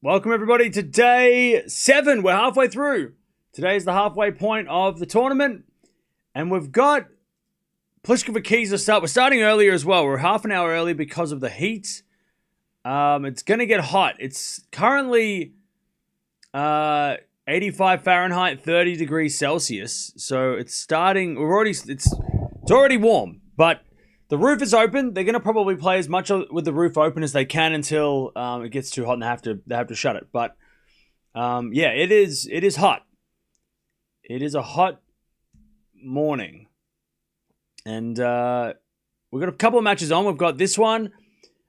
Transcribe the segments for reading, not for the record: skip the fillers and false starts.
Welcome everybody to day 7. We're halfway through. Today is the halfway point of the tournament. And we've got Pliskova Keys to start. We're starting earlier as well. We're half an hour early because of the heat. It's going to get hot. It's currently 85 Fahrenheit, 30 degrees Celsius. So it's starting, it's already warm, but the roof is open. They're going to probably play as much with the roof open as they can until it gets too hot and they have to shut it. But yeah, it is hot. It is a hot morning. And we've got a couple of matches on. We've got this one.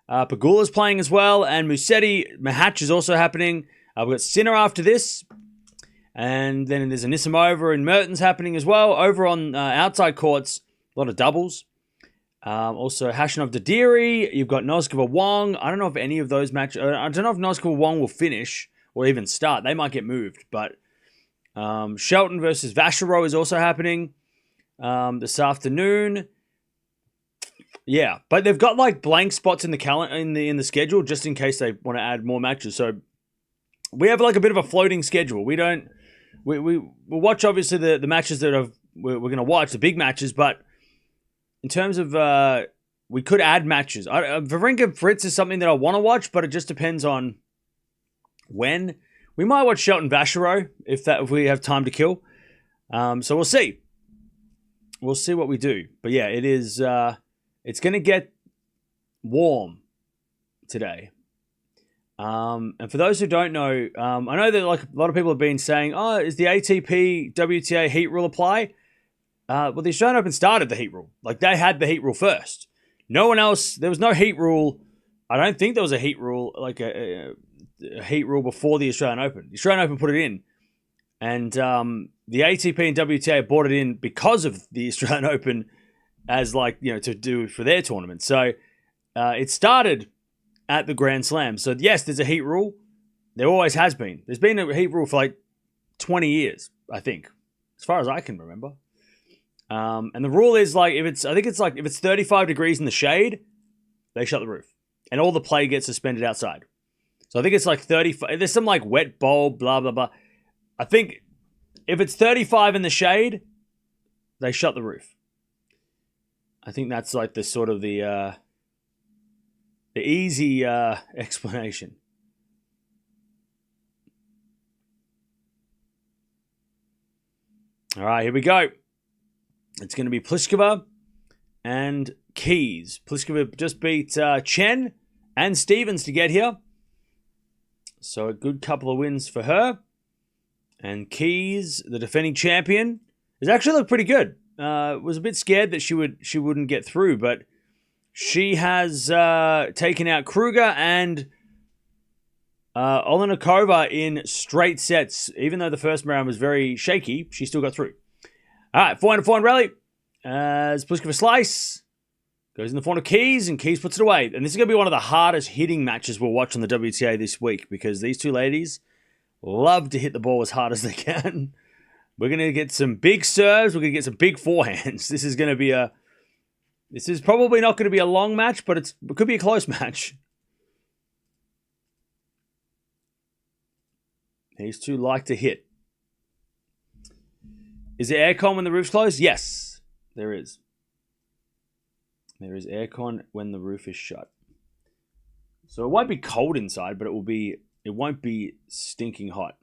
Pegula's playing as well. And Musetti, Mahatch is also happening. We've got Sinner after this. And then there's a Nisimova and Mertens happening as well. Over on outside courts, a lot of doubles. Also, Hashanov Dadiri. You've got Noskova Wong. I don't know if any of those matches... I don't know if Noskova Wong will finish or even start. They might get moved. But Shelton versus Vachereau is also happening this afternoon. Yeah, but they've got like blank spots in the calendar in the schedule just in case they want to add more matches. So we have like a bit of a floating schedule. We'll watch obviously the matches that we're going to watch, the big matches, but in terms of we could add matches. Wawrinka Fritz is something that I want to watch, but it just depends on when. We might watch Shelton Vachereau if we have time to kill. So we'll see. We'll see what we do. But yeah, it is. It's going to get warm today. And for those who don't know, I know that like a lot of people have been saying, "Oh, is the ATP WTA heat rule apply?" Well, the Australian Open started the heat rule. Like they had the heat rule first. No one else. There was no heat rule. I don't think there was a heat rule like a heat rule before the Australian Open. The Australian Open put it in, and the ATP and WTA brought it in because of the Australian Open, as like to do for their tournament. So it started at the Grand Slam. So yes, there's a heat rule. There always has been. There's been a heat rule for like 20 years, I think, as far as I can remember. And the rule is like if it's 35 degrees in the shade, they shut the roof, and all the play gets suspended outside. So I think it's like 35. There's some like wet bulb, blah blah blah. I think if it's 35 in the shade, they shut the roof. I think that's like the sort of the easy explanation. All right, here we go. It's going to be Pliskova and Keys. Pliskova just beat Chen and Stevens to get here. So a good couple of wins for her. And Keys, the defending champion, has actually looked pretty good. Was a bit scared that she wouldn't get through, but she has taken out Kruger and Olenikova in straight sets. Even though the first round was very shaky, she still got through. All right, forehand rally. As Pliskova slice goes in the forehand of Keys, and Keys puts it away. And this is going to be one of the hardest hitting matches we'll watch on the WTA this week because these two ladies love to hit the ball as hard as they can. We're going to get some big serves. We're going to get some big forehands. This is probably not going to be a long match, but it could be a close match. These two like to hit. Is there aircon when the roof's closed? Yes, there is. There is aircon when the roof is shut. So it won't be cold inside, but it won't be stinking hot.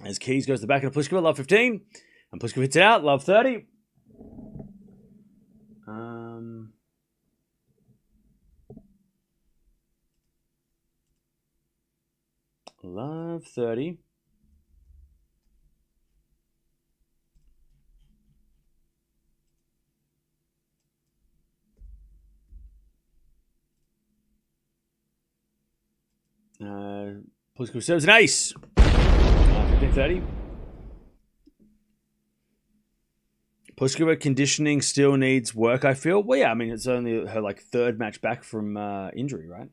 As Keys goes to the back of Pliskova, love 15. And Pliskova hits it out, love 30. Love 30. Pliskova serves an ace. 15-30. Pliskova conditioning still needs work, I feel. Well, yeah, I mean, it's only her like third match back from injury, right?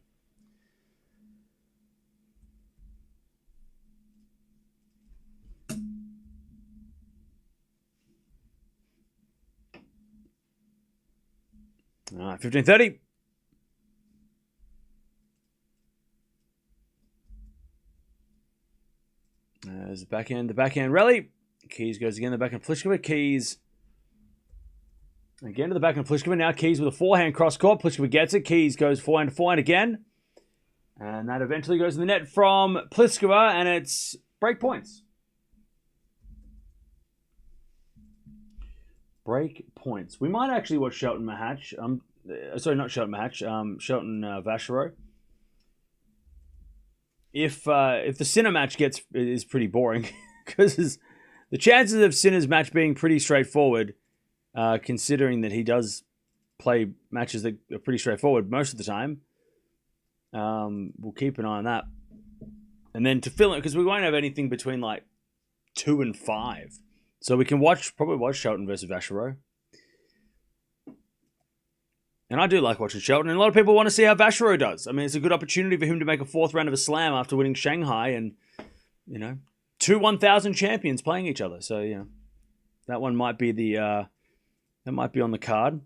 All right, 15-30. There's the backhand rally. Keys goes again, the backhand Pliskova. Keys again to the backhand Pliskova. Now Keys with a forehand cross court. Pliskova gets it. Keys goes forehand to forehand again. And that eventually goes in the net from Pliskova, and it's break points. Break points. We might actually watch Shelton Mahach. Sorry, not Shelton Mahach. Shelton Vachereau. If the Sinner match is pretty boring, because the chances of Sinner's match being pretty straightforward, considering that he does play matches that are pretty straightforward most of the time, we'll keep an eye on that. And then to fill it, because we won't have anything between like 2 and 5, so we can probably watch Shelton versus Vachereau. And I do like watching Shelton, and a lot of people want to see how Vachereau does. I mean, it's a good opportunity for him to make a 4th round of a slam after winning Shanghai, and, you know, 2 1,000 champions playing each other. So, yeah, that one might be that might be on the card.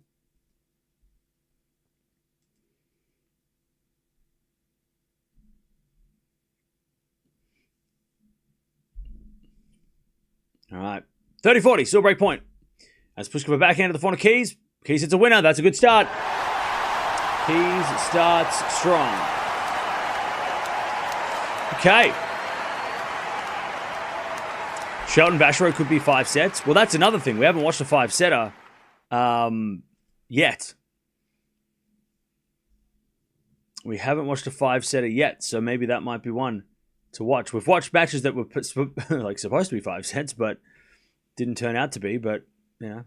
All right, 30-40, still break point. As Pliskova backhand to the front of Keys. Keys hits a winner. That's a good start. Keys starts strong. Okay. Shelton Vachereau could be 5 sets. Well, that's another thing. We haven't watched a 5-setter yet. We haven't watched a 5-setter yet, so maybe that might be one to watch. We've watched matches that were like supposed to be 5 sets, but didn't turn out to be. But, you know.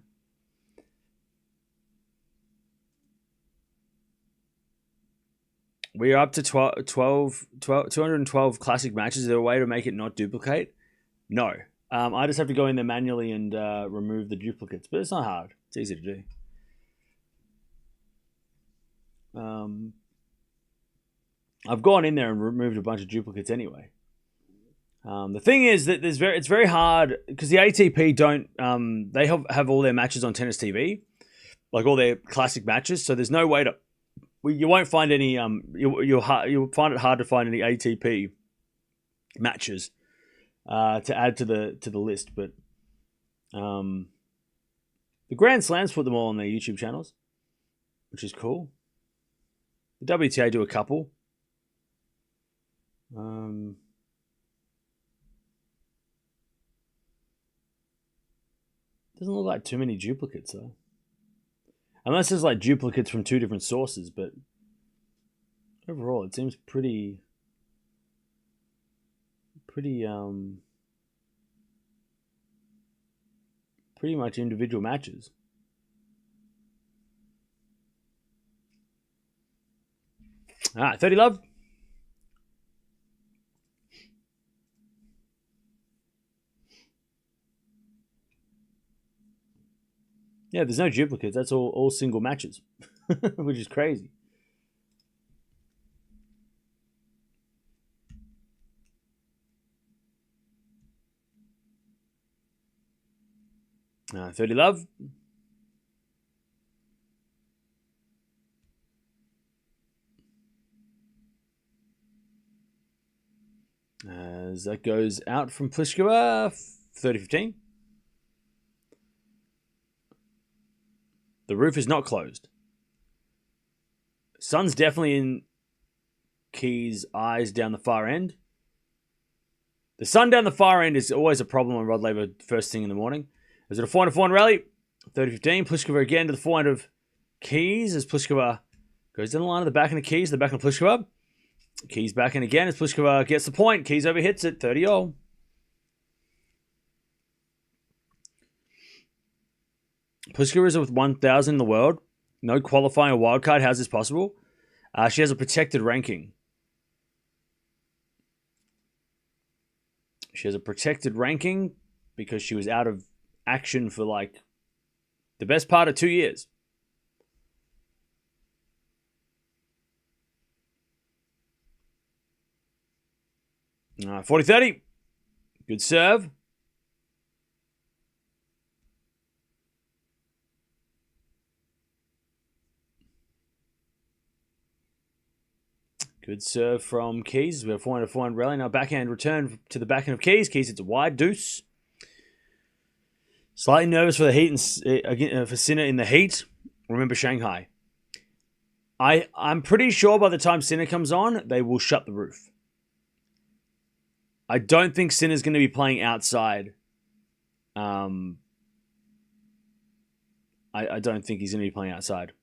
We are up to 212 classic matches. Is there a way to make it not duplicate? No. I just have to go in there manually and remove the duplicates. But it's not hard. It's easy to do. I've gone in there and removed a bunch of duplicates anyway. The thing is that it's very hard because the ATP don't... they have all their matches on Tennis TV. Like all their classic matches. So there's no way to... You won't find any. You'll find it hard to find any ATP matches to add to the list. But the Grand Slams put them all on their YouTube channels, which is cool. The WTA do a couple. Doesn't look like too many duplicates though. Unless there's like duplicates from 2 different sources, but overall it seems pretty much individual matches. All right, 30 love. Yeah, there's no duplicates. That's all single matches, which is crazy. 30 love. As that goes out from Pliskova, 30-15. The roof is not closed. Sun's definitely in Keys' eyes down the far end. The sun down the far end is always a problem on Rod Laver first thing in the morning. Is it a 4-4 rally? 30-15. Pliskova again to the forehand of Keys as Pliskova goes down the line of the back end of Keys, the back end of Pliskova. Keys back in again as Pliskova gets the point. Keys overhits it, 30-all. Pliskova is with 1,000 in the world. No qualifying or wildcard. How's this possible? She has a protected ranking. She has a protected ranking because she was out of action for like the best part of 2 years. All right, 40-30. Good serve. Good serve from Keys. We have forehand rally. Now backhand return to the backhand of Keys. Keys hits a wide deuce. Slightly nervous for the heat and for Sinner in the heat. Remember Shanghai. I'm pretty sure by the time Sinner comes on, they will shut the roof. I don't think Sinner's going to be playing outside. I don't think he's going to be playing outside.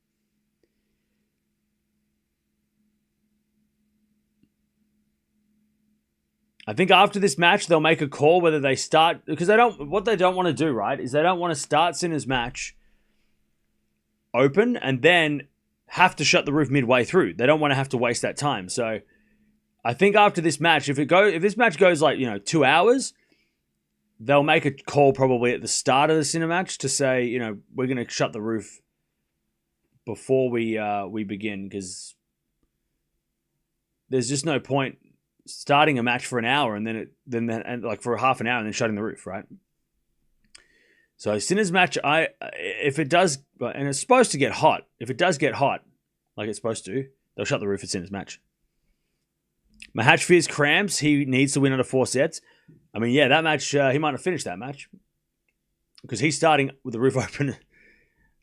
I think after this match, they'll make a call whether they start, because what they don't want to do, right, is they don't want to start Sinner's match open and then have to shut the roof midway through. They don't want to have to waste that time. So I think after this match, if this match goes 2 hours, they'll make a call probably at the start of the Sinner match to say, we're going to shut the roof before we begin, because there's just no point starting a match for an hour and then for half an hour and then shutting the roof, right? So Sinner's match, if it does, and it's supposed to get hot. If it does get hot, like it's supposed to, they'll shut the roof at Sinner's match. Mahatch fears cramps. He needs to win under 4 sets. I mean, yeah, that match, he might have finished that match because he's starting with the roof open,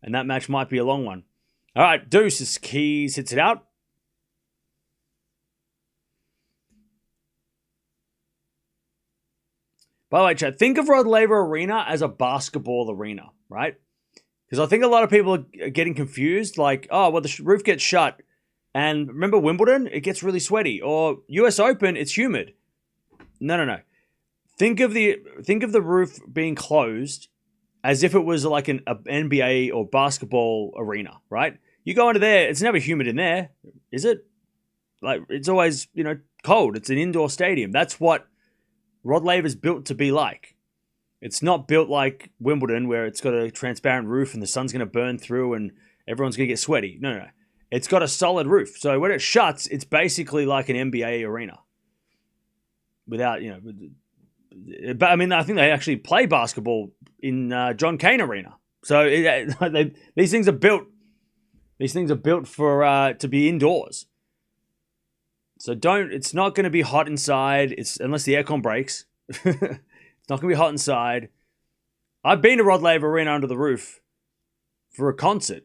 and that match might be a long one. All right, deuces. Keys hits it out. By the way, chat, think of Rod Laver Arena as a basketball arena, right? Because I think a lot of people are getting confused, the roof gets shut. And remember Wimbledon? It gets really sweaty. Or US Open, it's humid. No. Think of the roof being closed as if it was like an NBA or basketball arena, right? You go into there, it's never humid in there, is it? It's always, cold. It's an indoor stadium. That's what Rod Laver's built to be like. It's not built like Wimbledon where it's got a transparent roof and the sun's going to burn through and everyone's going to get sweaty. No. It's got a solid roof. So when it shuts, it's basically like an NBA arena. Without, but I mean, I think they actually play basketball in John Cain Arena. So these things are built. These things are built for to be indoors. So it's not going to be hot inside. Unless the aircon breaks. It's not going to be hot inside. I've been to Rod Laver Arena under the roof for a concert,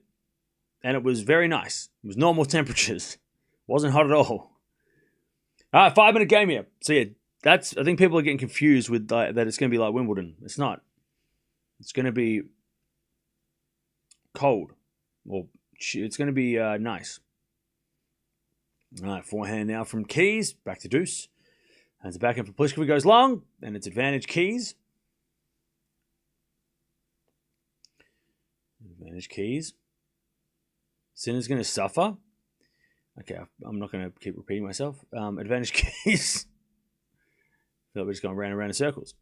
and it was very nice. It was normal temperatures. Wasn't hot at all. All right, 5-minute game here. So yeah, I think people are getting confused with that it's going to be like Wimbledon. It's not. It's going to be cold. Or it's going to be nice. All right, forehand now from Keys. Back to deuce. As the backhand for Pliskova goes long, and it's advantage Keys. Advantage Keys. Sinner's going to suffer. Okay, I'm not going to keep repeating myself. Advantage Keys. I feel like we're just going round and round in circles.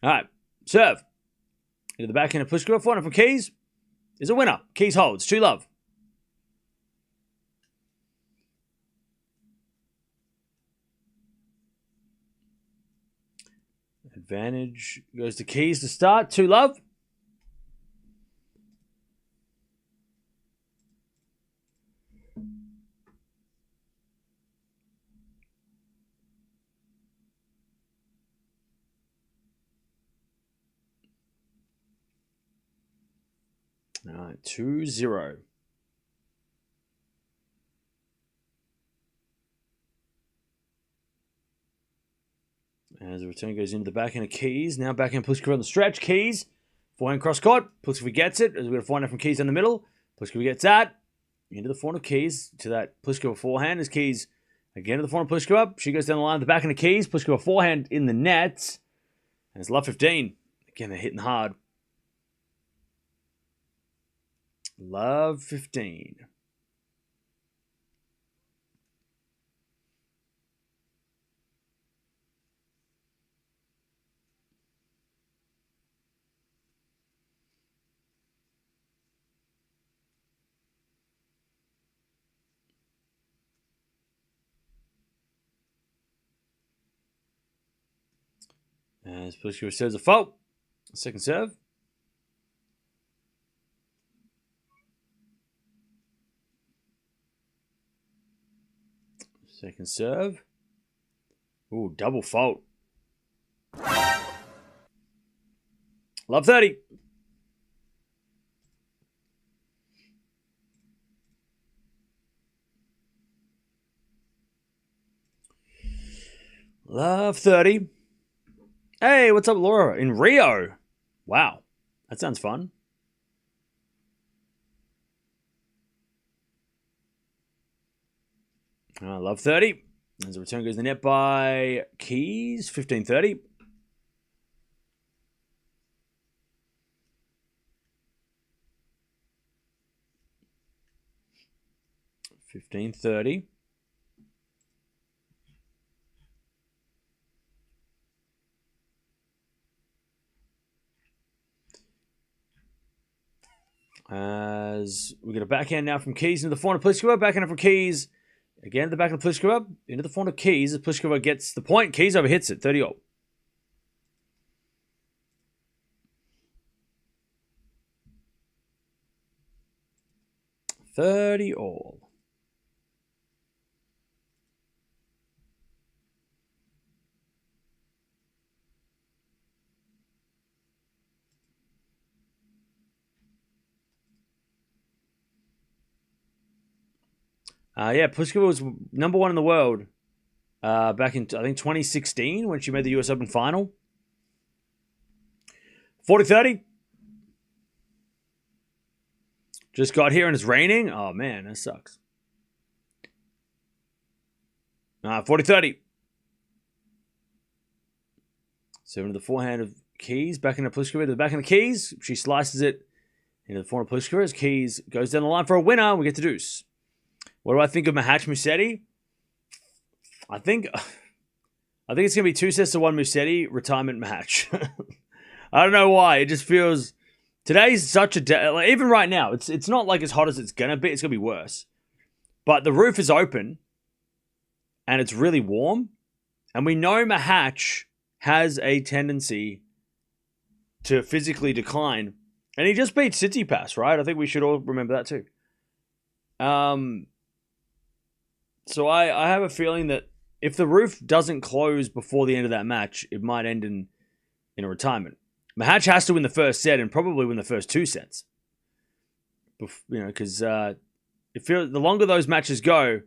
All right, serve. Into the backhand of Pliskova. Forehand from Keys is a winner. Keys holds. 2-love. Advantage goes to Keys to start. 2-love. All right, 2-0. As the return goes into the backhand of Keys. Now backhand Pliskova on the stretch. Keys. Forehand cross court. Pliskova gets it. As we got a forehand from Keys in the middle. Pliskova gets that. Into the forehand of Keys. To that Pliskova forehand. As Keys again to the forehand of Pliskova. She goes down the line of the backhand of Keys. Pliskova forehand in the net. And it's love 15. Again, they're hitting hard. Love 15. As Pliskova serves a fault. Second serve. Second serve. Ooh, double fault. Love 30. Love 30. Hey, what's up, Laura? In Rio. Wow. That sounds fun. Love 30. As the return goes to the net by Keys. 15-30. As we get a backhand now from Keys into the forehand of Pliskova. Backhand from Keys. Again, the backhand of Pliskova. Into the forehand of Keys. As Pliskova gets the point. Keys overhits it. 30-all. 30-all. Pliskova was number 1 in the world back in, I think, 2016 when she made the US Open final. 40-30. Just got here and it's raining. Oh, man, that sucks. 40-30. So into the forehand of Keys. Back into Pliskova to the backhand of Keys. She slices it into the forehand of Pliskova as Keys goes down the line for a winner. We get to deuce. What do I think of Mahatch Musetti? I think it's going to be 2 sets to 1 Musetti, retirement match. I don't know why. It just feels... Today's such a day. Like, even right now, it's not like as hot as it's going to be. It's going to be worse. But the roof is open, and it's really warm. And we know Mahatch has a tendency to physically decline. And he just beat Tsitsipas, right? I think we should all remember that too. So I have a feeling that if the roof doesn't close before the end of that match, it might end in a retirement. Mahatch has to win the first set and probably win the first 2 sets. Because the longer those matches go,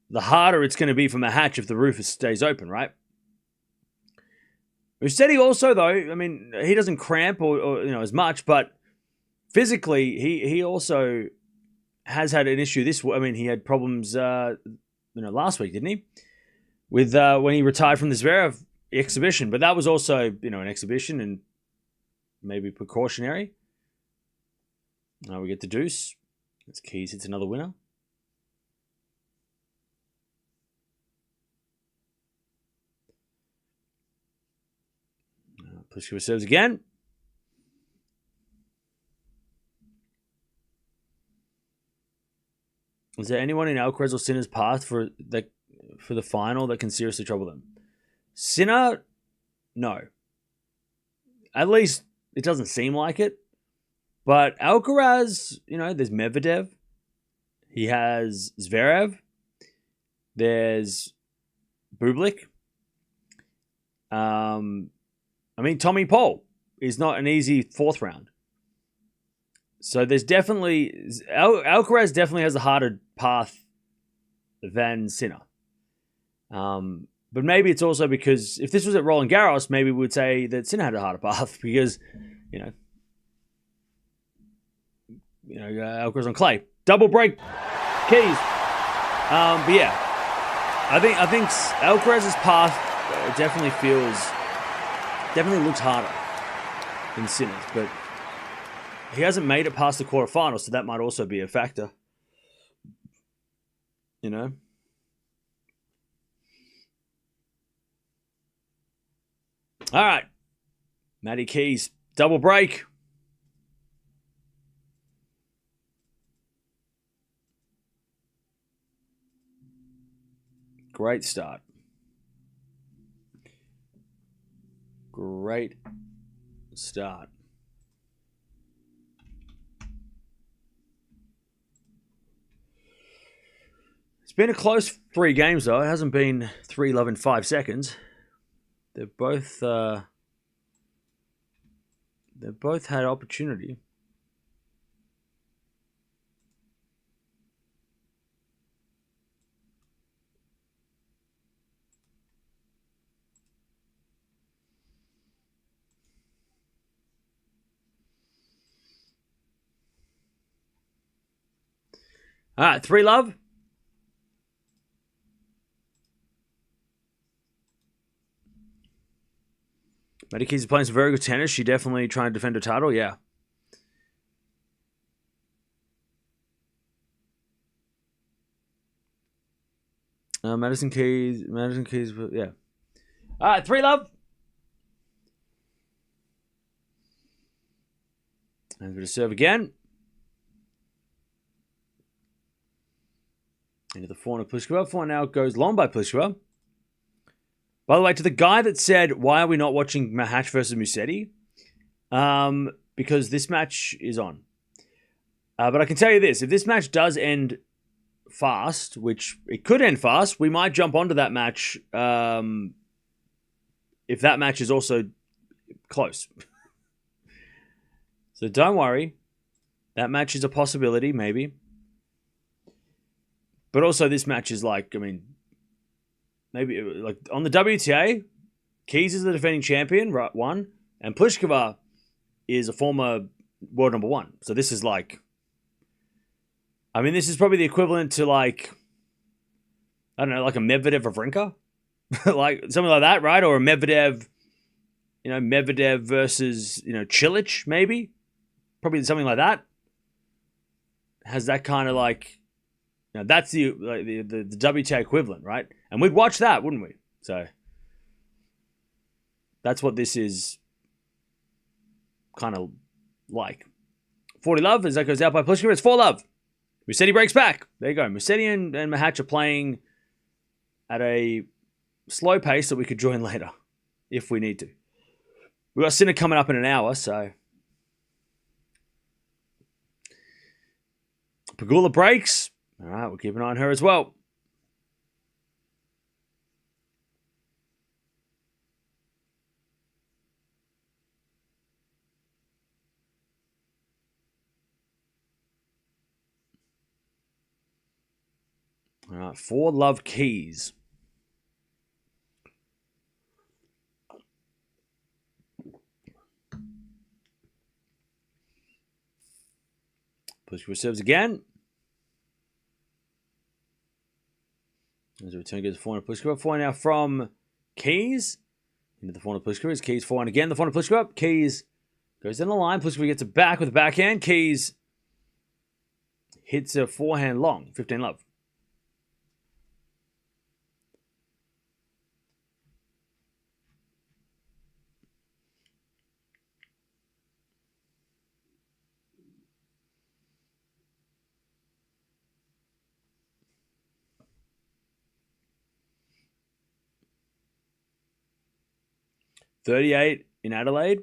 the harder it's going to be for Mahatch if the roof stays open, right? Musetti also, though, I mean, he doesn't cramp or as much, but physically, he also has had an issue he had problems, last week, didn't he? With when he retired from the Zverev exhibition, but that was also, an exhibition and maybe precautionary. Now we get the deuce. It's Keys hits another winner. Pliskova serves again. Is there anyone in Alcaraz or Sinner's path for the final that can seriously trouble them? Sinner, no. At least it doesn't seem like it. But Alcaraz, there's Medvedev. He has Zverev. There's Bublik. Tommy Paul is not an easy 4th round. So there's definitely... Alcaraz definitely has a harder path than Sinner. But maybe it's also because if this was at Roland Garros, maybe we would say that Sinner had a harder path because, Alcaraz on clay. Double break. Keys. But yeah, I think Alcaraz's path definitely looks harder than Sinner's, but he hasn't made it past the quarterfinals, so that might also be a factor. All right. Matty Keys, double break. Great start. Great start. been a close 3 games, though. It hasn't been 3-love in 5 seconds. They've both had opportunity. All right, 3-love. Madison Keys is playing some very good tennis. She definitely trying to defend her title, yeah. Madison Keys, yeah. All right, 3-love. And going to serve again. Into the forehand of Pliskova. Forehand now goes long by Pliskova. By the way, to the guy that said, why are we not watching Mahatch versus Musetti? Because this match is on. But I can tell you this. If this match does end fast, which it could end fast, we might jump onto that match if that match is also close. So don't worry. That match is a possibility, maybe. But also this match is like, I mean, maybe like on the WTA, Keys is the defending champion, right? 1, and Pliskova is a former world number 1. So this is like, I mean, this is probably the equivalent to like, I don't know, like a Medvedev Wawrinka, like something like that, right? Or a Medvedev, Medvedev versus Cilic, maybe, probably something like that. Has that kind of like. Now that's the WTA equivalent, right? And we'd watch that, wouldn't we? So that's what this is kind of like. 40-love as that goes out by Pliskova. It's 4-love. Musetti breaks back. There you go. Musetti and Mahatch are playing at a slow pace that we could join later if we need to. We've got Sinner coming up in an hour, so. Pegula breaks. All right, we'll keep an eye on her as well. All right, 4-love Keys. Pliskova serves again. As a return goes to forehand of Pliskova. Forehand now from Keys. Into the forehand of Pliskova. Keys forehand again. The forehand of Pliskova. Keys goes down the line. Pliskova gets it back with a backhand. Keys hits a forehand long. 15-love. .38 in Adelaide.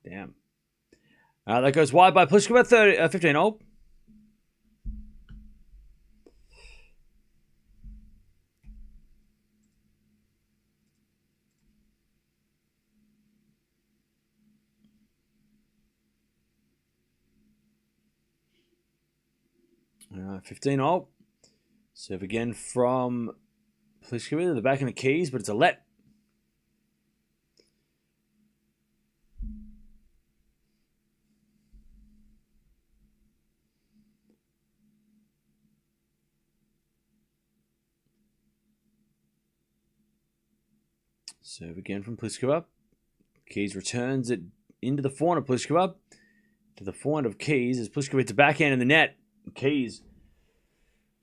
Damn. That goes wide by Pliskova. 15-all. All right, 15-all. Serve again from Pliskova. The back in the Keys, but it's a let. Serve again from Pliskova. Keys returns it into the forehand of Pliskova. To the forehand of Keys as Pliskova hits a backhand in the net. Keys.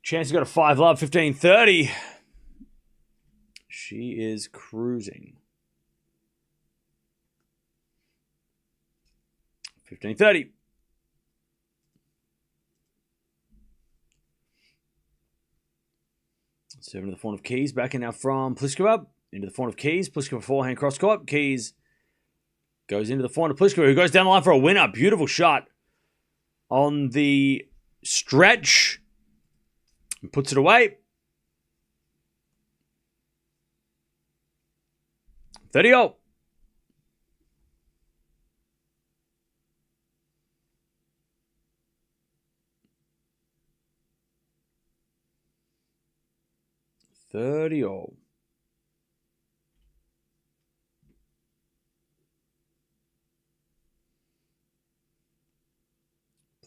Chance has got a 5-love, 15-30. She is cruising. 15-30. Serving to the forehand of Keys. Backhand now from Pliskova. Into the forehand of Keys. Pliskova forehand cross court. Keys goes into the forehand of Pliskova, who goes down the line for a winner. Beautiful shot on the stretch. And puts it away. 30-all.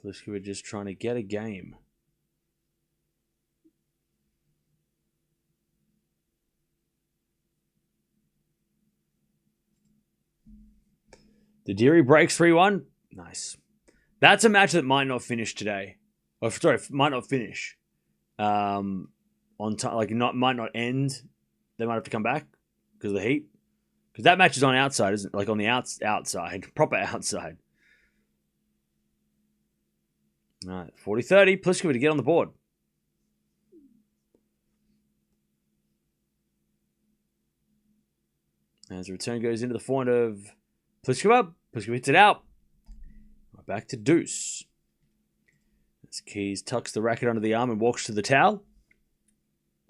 Pliskova just trying to get a game. The Deary breaks 3-1. Nice. That's a match that might not finish today. Or sorry, might not finish. On time, like might not end. They might have to come back because of the heat. Because that match is on outside, isn't it? Like on the outside, proper outside. All right, 40-30. Pliskova to get on the board. As the return goes into the forehand of Pliskova. Pliskova hits it out. Back to deuce. As Keys tucks the racket under the arm and walks to the towel.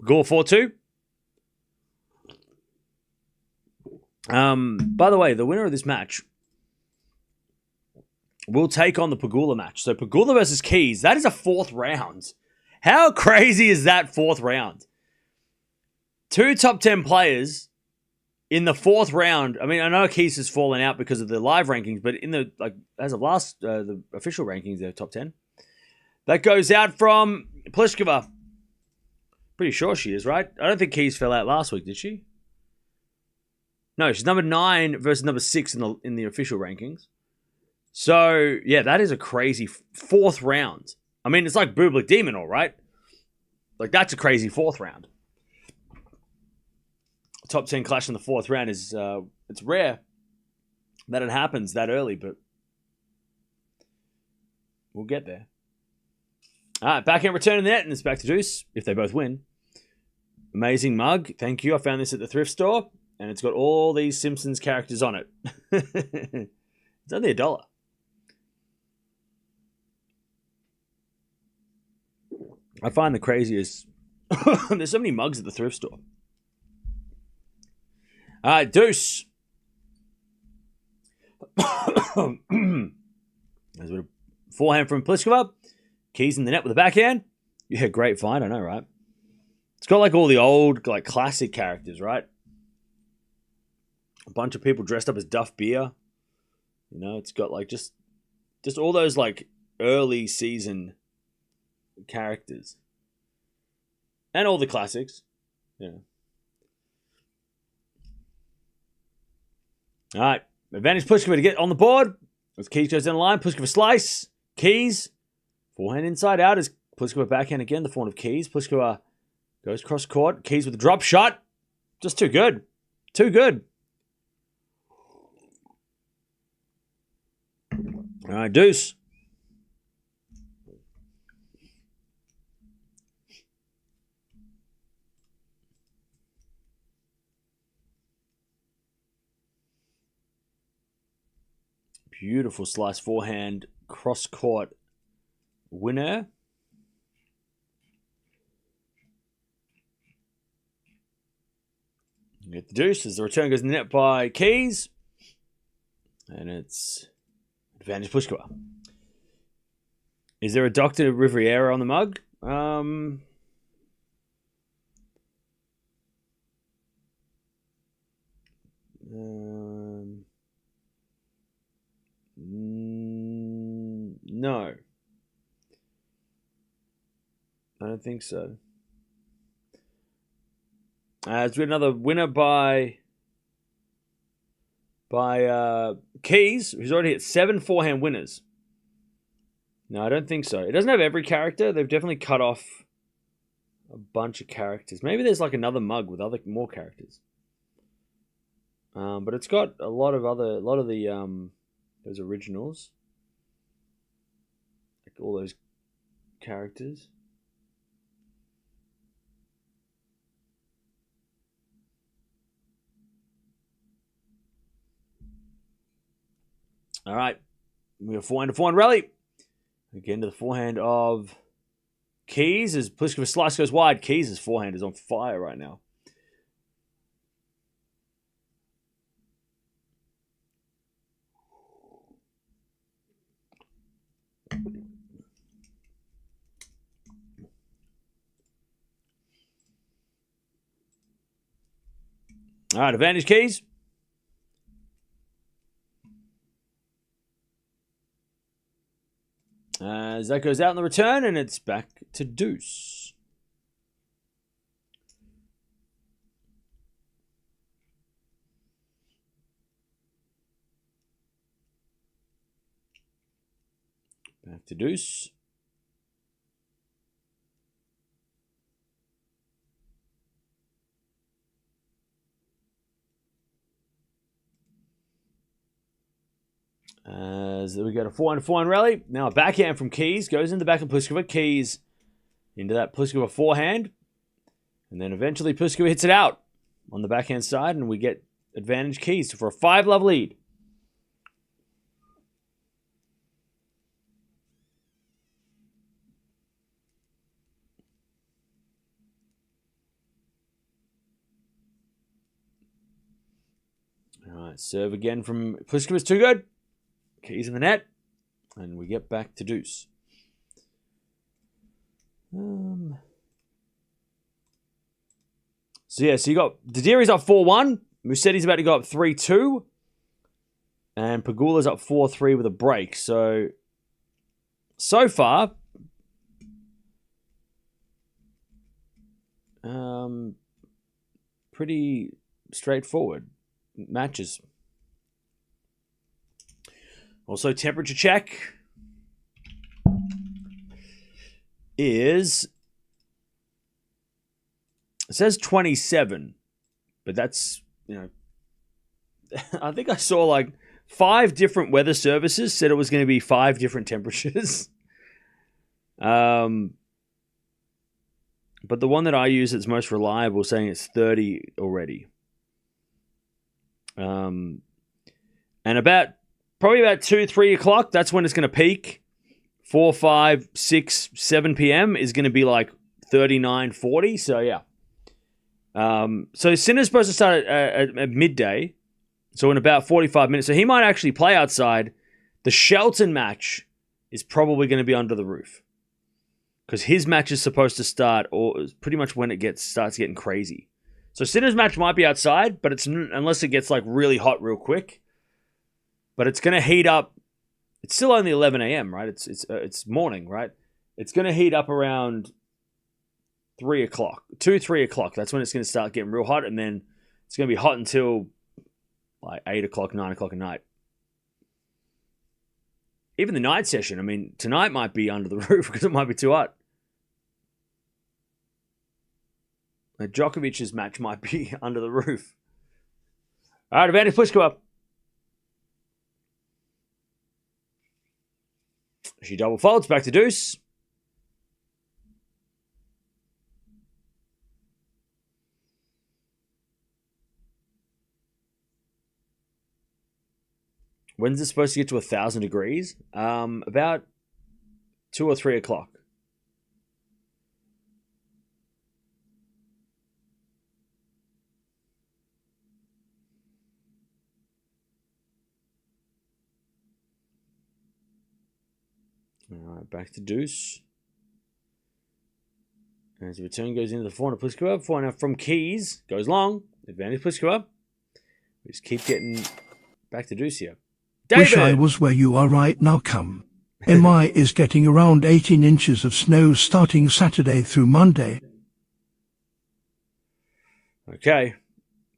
Gore 4-2. By the way, the winner of this match will take on the Pegula match. So Pegula versus Keys, that is a 4th round. How crazy is that 4th round? 2 top 10 players in the 4th round. I mean, I know Keys has fallen out because of the live rankings, but in the as of last the official rankings, they're top 10. That goes out from Pliskova. Pretty sure she is, right? I don't think Keys fell out last week, did she? No, she's number 9 versus number 6 in the official rankings. So, yeah, that is a crazy 4th round. I mean, it's like Bublik Demon, all right? Like, that's a crazy 4th round. Top 10 clash in the 4th round is, it's rare that it happens that early, but we'll get there. All right, backhand return in the net, and it's back to deuce if they both win. Amazing mug. Thank you. I found this at the thrift store, and it's got all these Simpsons characters on it. It's only $1. I find the craziest. There's so many mugs at the thrift store. All right, deuce. There's a forehand from Pliskova. Keys in the net with a backhand. Yeah, great find. I know, right? It's got like all the old, like classic characters, right? A bunch of people dressed up as Duff Beer. You know, it's got like just all those like early season characters. And all the classics. Yeah. All right. Advantage Pliskova to get on the board. As Keys goes down the line. Pliskova slice. Keys. Forehand inside out as Pliskova backhand again. The forehand of Keys. Pliskova goes cross court. Keys with a drop shot. Just too good. Too good. All right, deuce. Beautiful slice forehand, cross court winner. You get the deuce as the return goes in the net by Keys. And it's advantage Pliskova. Is there a Dr. Riviera on the mug? No. I don't think so. It's got another winner by Keys, who's already hit 7 forehand winners. No, I don't think so. It doesn't have every character. They've definitely cut off a bunch of characters. Maybe there's like another mug with more characters. But it's got a lot of the those originals, like all those characters. All right, we have forehand to forehand rally. Again to the forehand of Keys as Pliskova slice goes wide. Keys' forehand is on fire right now. All right, advantage Keys. As that goes out in the return, and it's back to deuce. Back to deuce. As we got a 4-4 rally. Now a backhand from Keys. Goes in the back of Pliskova. Keys into that Pliskova forehand. And then eventually Pliskova hits it out on the backhand side. And we get advantage Keys for a 5-love lead. All right, serve again from Pliskova's too good. Keys in the net, and we get back to deuce. So you got Dideri's up 4-1. Musetti's about to go up 3-2. And Pegula's up 4-3 with a break. So far, pretty straightforward matches. Also, temperature check is, it says 27, but that's, I think I saw like 5 different weather services said it was going to be 5 different temperatures. But the one that I use that's most reliable saying it's 30 already. And probably about 2, 3 o'clock, that's when it's going to peak. 4, 5, 6, 7 p.m. is going to be like 39, 40. So, yeah. So, Sinner's supposed to start at midday. So, in about 45 minutes. So, he might actually play outside. The Shelton match is probably going to be under the roof. Because his match is supposed to start or pretty much when it starts getting crazy. So, Sinner's match might be outside, but it's unless it gets like really hot real quick. But it's going to heat up. It's still only 11 a.m., right? It's morning, right? It's going to heat up around 3 o'clock. 2, 3 o'clock. That's when it's going to start getting real hot. And then it's going to be hot until like 8 o'clock, 9 o'clock at night. Even the night session, I mean, tonight might be under the roof because it might be too hot. Like Djokovic's match might be under the roof. All right, advantage Pliskova. She double folds, back to deuce. When's this supposed to get to 1,000 degrees? About 2 or 3 o'clock. All right, back to deuce. As the return goes into the forehand of Pliskova. Forehand from Keys. Goes long. Advantage Pliskova. We just keep getting back to deuce here. David! Wish I was where you are right now, come. MI is getting around 18 inches of snow starting Saturday through Monday. Okay.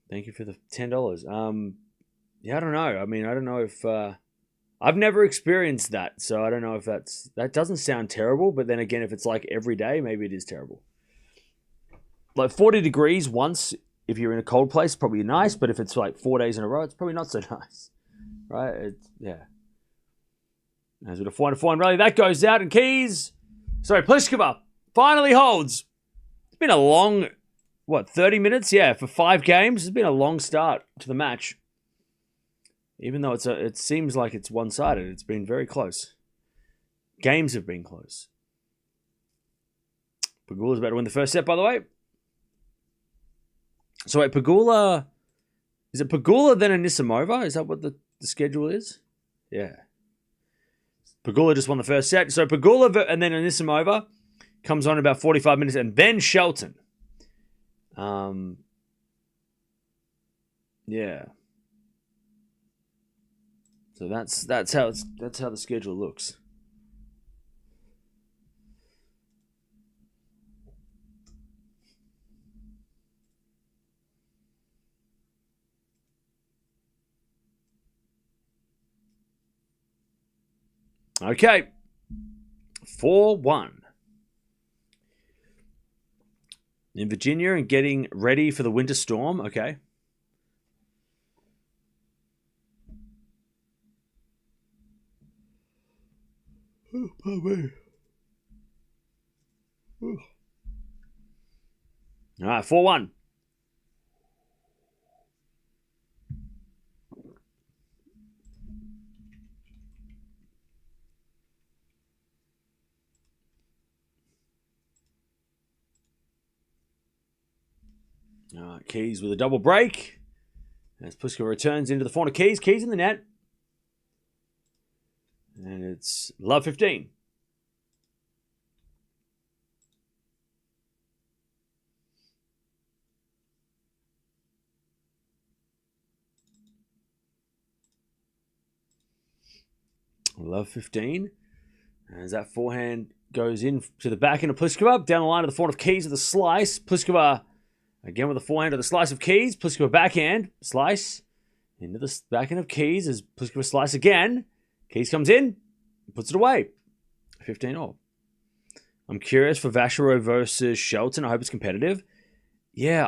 Thank you for the $10. Yeah, I don't know. I mean, I don't know if... I've never experienced that, so I don't know if that doesn't sound terrible, but then again, if it's like every day, maybe it is terrible. Like 40 degrees once, if you're in a cold place, probably nice, but if it's like 4 days in a row, it's probably not so nice, right? Yeah. As with a 4-4 rally, that goes out, and Keys, Pliskova finally holds. It's been a long, 30 minutes? Yeah, for 5 games. It's been a long start to the match. Even though it seems like it's one-sided, it's been very close. Games have been close. Pegula's about to win the first set, by the way. So wait, Pegula... Is it Pegula then Anisimova? Is that what the schedule is? Yeah. Pegula just won the first set. So Pegula and then Anisimova comes on in about 45 minutes, and then Shelton. Yeah. So that's how the schedule looks. Okay. 4-1. In Virginia and getting ready for the winter storm. Okay. Oh, pardon me. All right, 4-1. All right, Keys with a double break. As Pliskova returns into the front of Keys. Keys in the net. And it's love 15. Love 15. As that forehand goes in to the back end of Pliskova. Down the line of the front of Keys with a slice. Pliskova again with a forehand of the slice of Keys. Pliskova backhand. Slice. Into the backhand of Keys as Pliskova slice again. Keys comes in, puts it away. 15-all. I'm curious for Vachereau versus Shelton. I hope it's competitive. Yeah,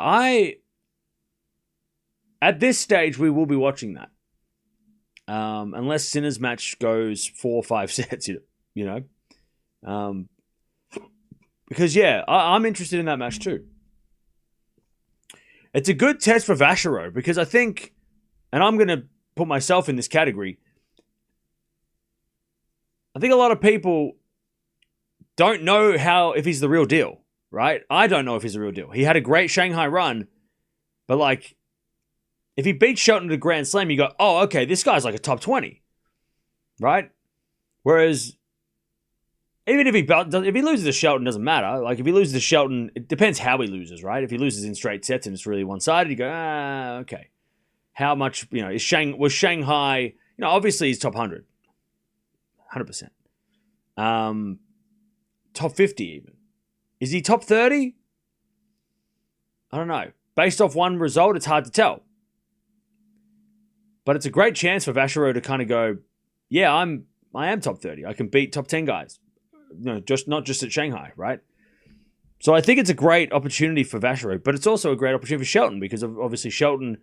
at this stage, we will be watching that. Unless Sinner's match goes 4 or 5 sets, you know. Because, yeah, I'm interested in that match too. It's a good test for Vachereau because I think, and I'm going to put myself in this category, I think a lot of people don't know if he's the real deal, right? I don't know if he's the real deal. He had a great Shanghai run, but like, if he beats Shelton at a Grand Slam, you go, oh, okay, this guy's like a top 20, right? Whereas, even if he loses to Shelton, it doesn't matter. Like, if he loses to Shelton, it depends how he loses, right? If he loses in straight sets and it's really one-sided, you go, okay. How much, was Shanghai, obviously he's top 100. 100%. Top 50 even. Is he top 30? I don't know. Based off one result, it's hard to tell. But it's a great chance for Vachereau to kind of go, yeah, I am top 30. I can beat top 10 guys. Not just at Shanghai, right? So I think it's a great opportunity for Vachereau, but it's also a great opportunity for Shelton because obviously Shelton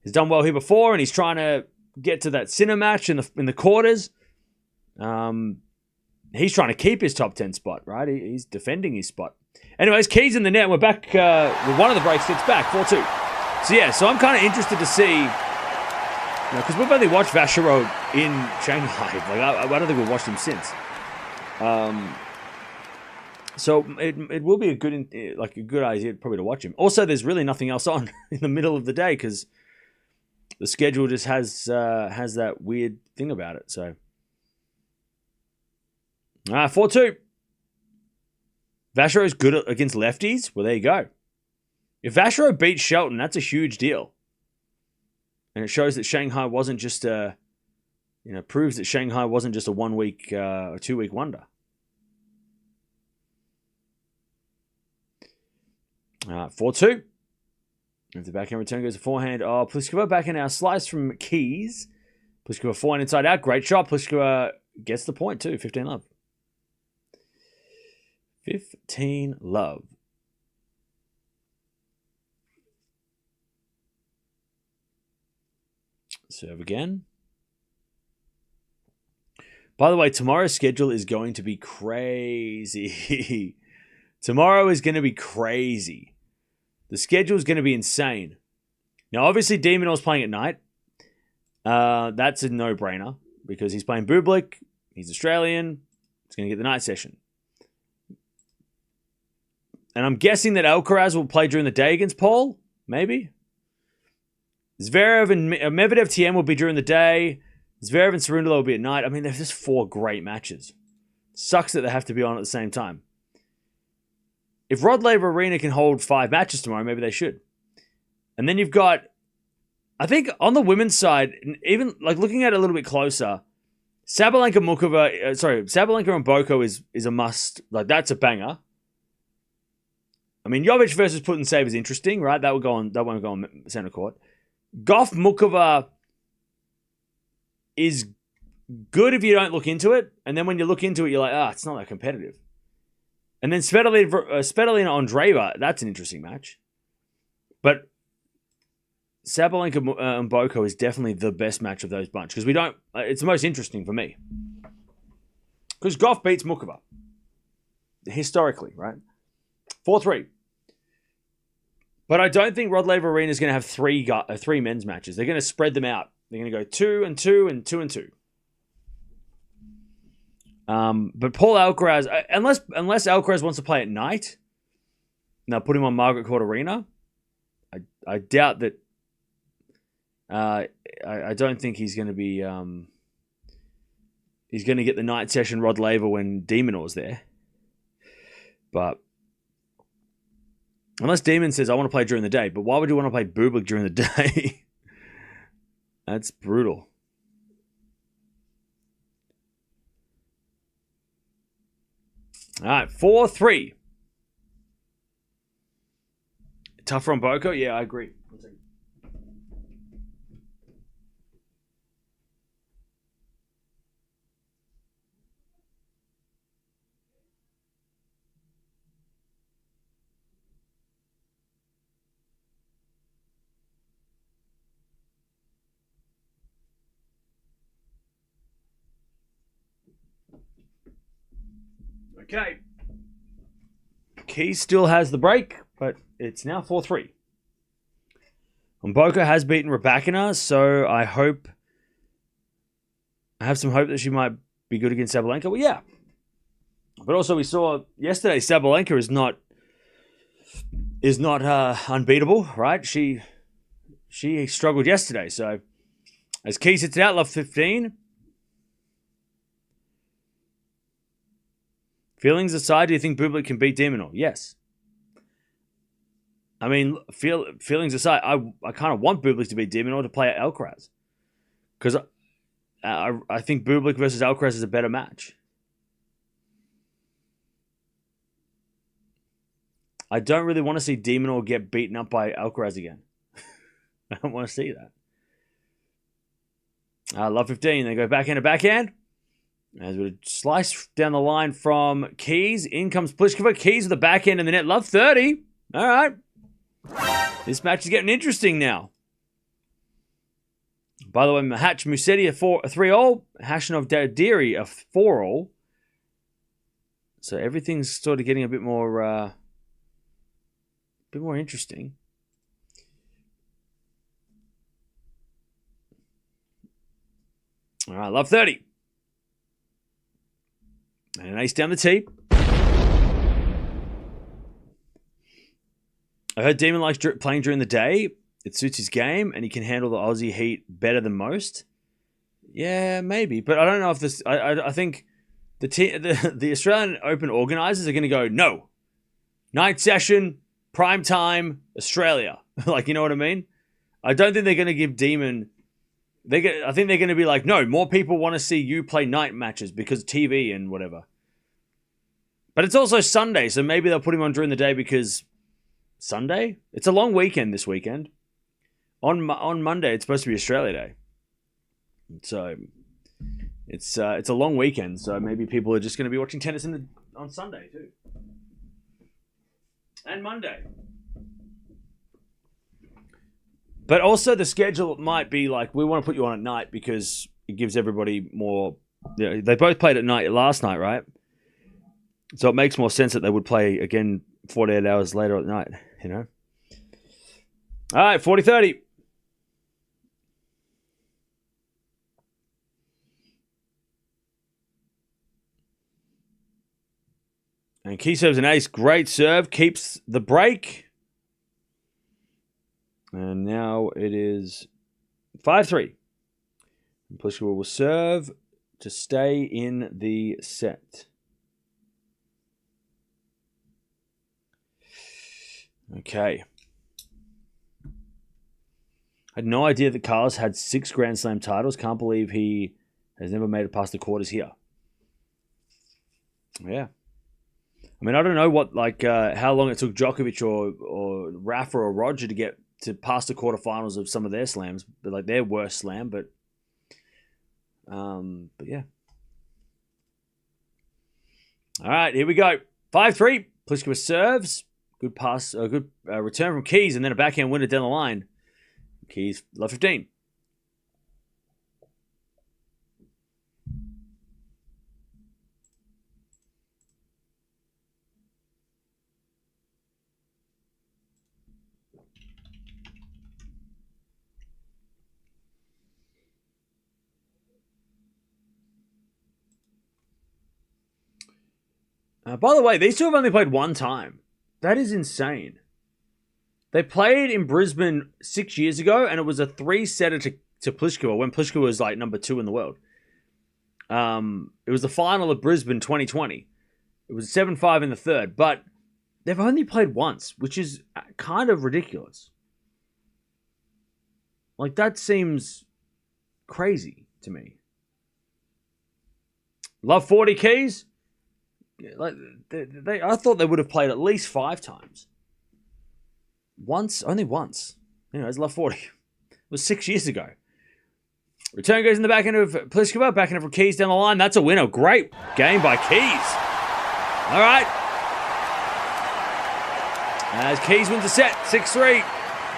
has done well here before and he's trying to get to that Sinner match in the quarters. He's trying to keep his top 10 spot, right? He's defending his spot. Anyways, Keys in the net. We're back with one of the breaks. It's back, 4-2. So I'm kind of interested to see, because we've only watched Vachereau in Shanghai. Like I don't think we've watched him since. So it will be a good idea probably to watch him. Also, there's really nothing else on in the middle of the day because the schedule just has that weird thing about it. So. 4-2. Vachereau's good against lefties. Well, there you go. If beats Shelton, that's a huge deal. And it shows that Shanghai wasn't just proves that Shanghai wasn't just a 1 week or 2 week wonder. 4-2. If the backhand return goes to forehand, Pliskova backhand now slice from Keys. Pliskova forehand inside out. Great shot. Pliskova gets the point too. 15-love. 15-love. Serve again. By the way, tomorrow's schedule is going to be crazy. Tomorrow is going to be crazy. The schedule is going to be insane. Now, obviously, De Minaur's playing at night. That's a no-brainer because he's playing Bublik. He's Australian. He's going to get the night session. And I'm guessing that Alcaraz will play during the day against Paul. Maybe. Zverev and Medvedev TM will be during the day. Zverev and Cerundolo will be at night. I mean, there's just 4 great matches. Sucks that they have to be on at the same time. If Rod Laver Arena can hold 5 matches tomorrow, maybe they should. And then you've got I think on the women's side, even like looking at it a little bit closer, Sabalenka and Boko is a must. Like that's a banger. I mean, Jovic versus Putintseva is interesting, right? That won't go on center court. Gauff Mukova is good if you don't look into it, and then when you look into it, you're like, it's not that competitive. And then Svitolina Andreeva, that's an interesting match. But Sabalenka and Boko is definitely the best match of those bunch because it's the most interesting for me. Because Gauff beats Mukova. Historically, right? 4-3. But I don't think Rod Laver Arena is going to have three men's matches. They're going to spread them out. They're going to go 2 and 2 and 2 and 2. But Paul Alcaraz, unless Alcaraz wants to play at night, and they'll put him on Margaret Court Arena, I doubt that. I don't think he's going to be. He's going to get the night session Rod Laver when De Minaur's there. But unless Demon says, I want to play during the day. But why would you want to play Bublik during the day? That's brutal. All right, 4-3. Tougher on Boko? Yeah, I agree. Okay. Keys still has the break, but it's now 4-3. And Boko has beaten Raducanu, so I have some hope that she might be good against Sabalenka. Well, yeah. But also we saw yesterday Sabalenka is not unbeatable, right? She struggled yesterday, so as Keys hits it out, love 15. Feelings aside, do you think Bublik can beat De Minaur? Yes. I mean, feelings aside, I kind of want Bublik to beat De Minaur to play at Alcaraz. Because I think Bublik versus Alcaraz is a better match. I don't really want to see De Minaur get beaten up by Alcaraz again. I don't want to see that. Love 15. They go backhand to backhand. As we slice down the line from Keys. In comes Pliskova. Keys with the backhand in the net. Love 30. All right. This match is getting interesting now. By the way, Mahatch Musetti a 3-all. Hashanov Dadiri a 4-all. So everything's sort of getting a bit more interesting. All right, love 30. And an ace down the tee. I heard Demon likes playing during the day. It suits his game, and he can handle the Aussie heat better than most. Yeah, maybe. But I don't know if this... I think the Australian Open organisers are going to go, no. Night session, prime time, Australia. Like, you know what I mean? I don't think they're going to give Demon... I think they're going to be like, no, more people want to see you play night matches because TV and whatever. But it's also Sunday, so maybe they'll put him on during the day because Sunday? It's a long weekend this weekend. On Monday, it's supposed to be Australia Day. So it's a long weekend, so maybe people are just going to be watching tennis on Sunday too. And Monday. But also the schedule might be like, we want to put you on at night because it gives everybody more... They both played at night last night, right? So it makes more sense that they would play again 48 hours later at night, you know? All right, 40-30. And Key serves an ace. Great serve. Keeps the break. And now it is 5-3. Pliskova will serve to stay in the set. Okay. had no idea that Carlos had 6 Grand Slam titles. Can't believe he has never made it past the quarters here. Yeah. I mean, I don't know what how long it took Djokovic or Rafa or Roger to get to past the quarterfinals of some of their slams, but like their worst slam. But yeah. All right, here we go. 5-3. Pliskova serves. Good pass, a good return from Keys, and then a backhand winner down the line. Keys, love 15. By the way, these two have only played one time. That is insane. They played in Brisbane 6 years ago, and it was a 3-setter to Pliskova when Pliskova was like number 2 in the world. It was the final of Brisbane 2020. It was 7-5 in the third, but they've only played once, which is kind of ridiculous. Like, that seems crazy to me. Love 40 Keys. Like I thought they would have played at least 5 times. Only once. Anyways, love 40. It was 6 years ago. Return goes in the backhand of Pliskova, backhand of Keys down the line. That's a winner. Great game by Keys. All right. As Keys wins the set, 6-3.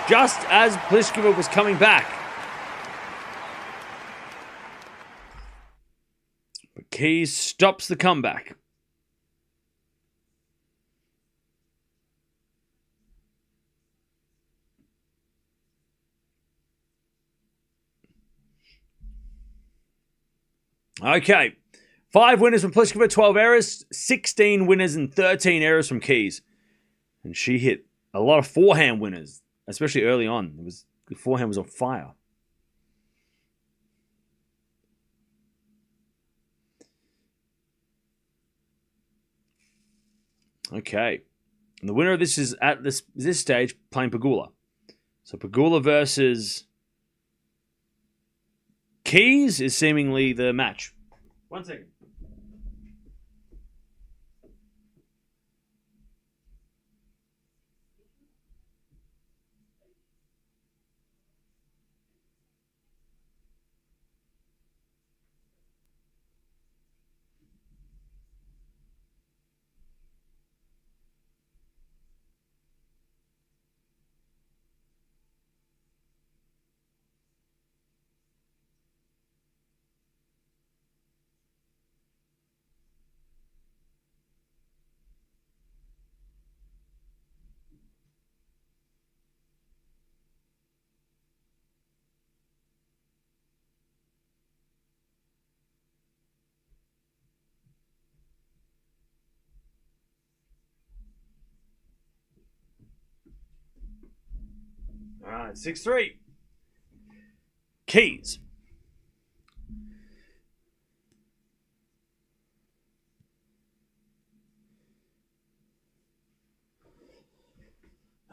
Just as Pliskova was coming back. But Keys stops the comeback. Okay. 5 winners from Pliskova, 12 errors, 16 winners and 13 errors from Keys. And she hit a lot of forehand winners, especially early on. The forehand was on fire. Okay. And the winner of this is at this stage playing Pegula. So Pegula versus Keys is seemingly the match. 1 second. All right, 6-3. Keys.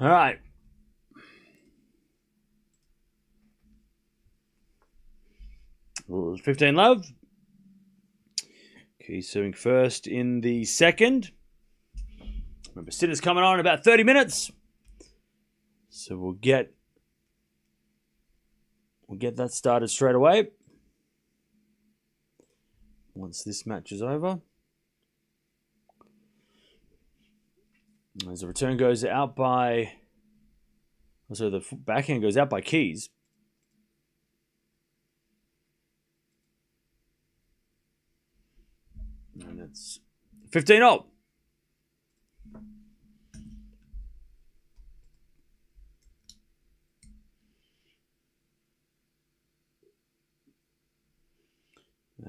All right. Well, 15 love. Keys serving first in the second. Remember, Sinner's coming on in about 30 minutes. So we'll get that started straight away. Once this match is over. As the return goes out by... So the backhand goes out by Keys. And it's 15-0.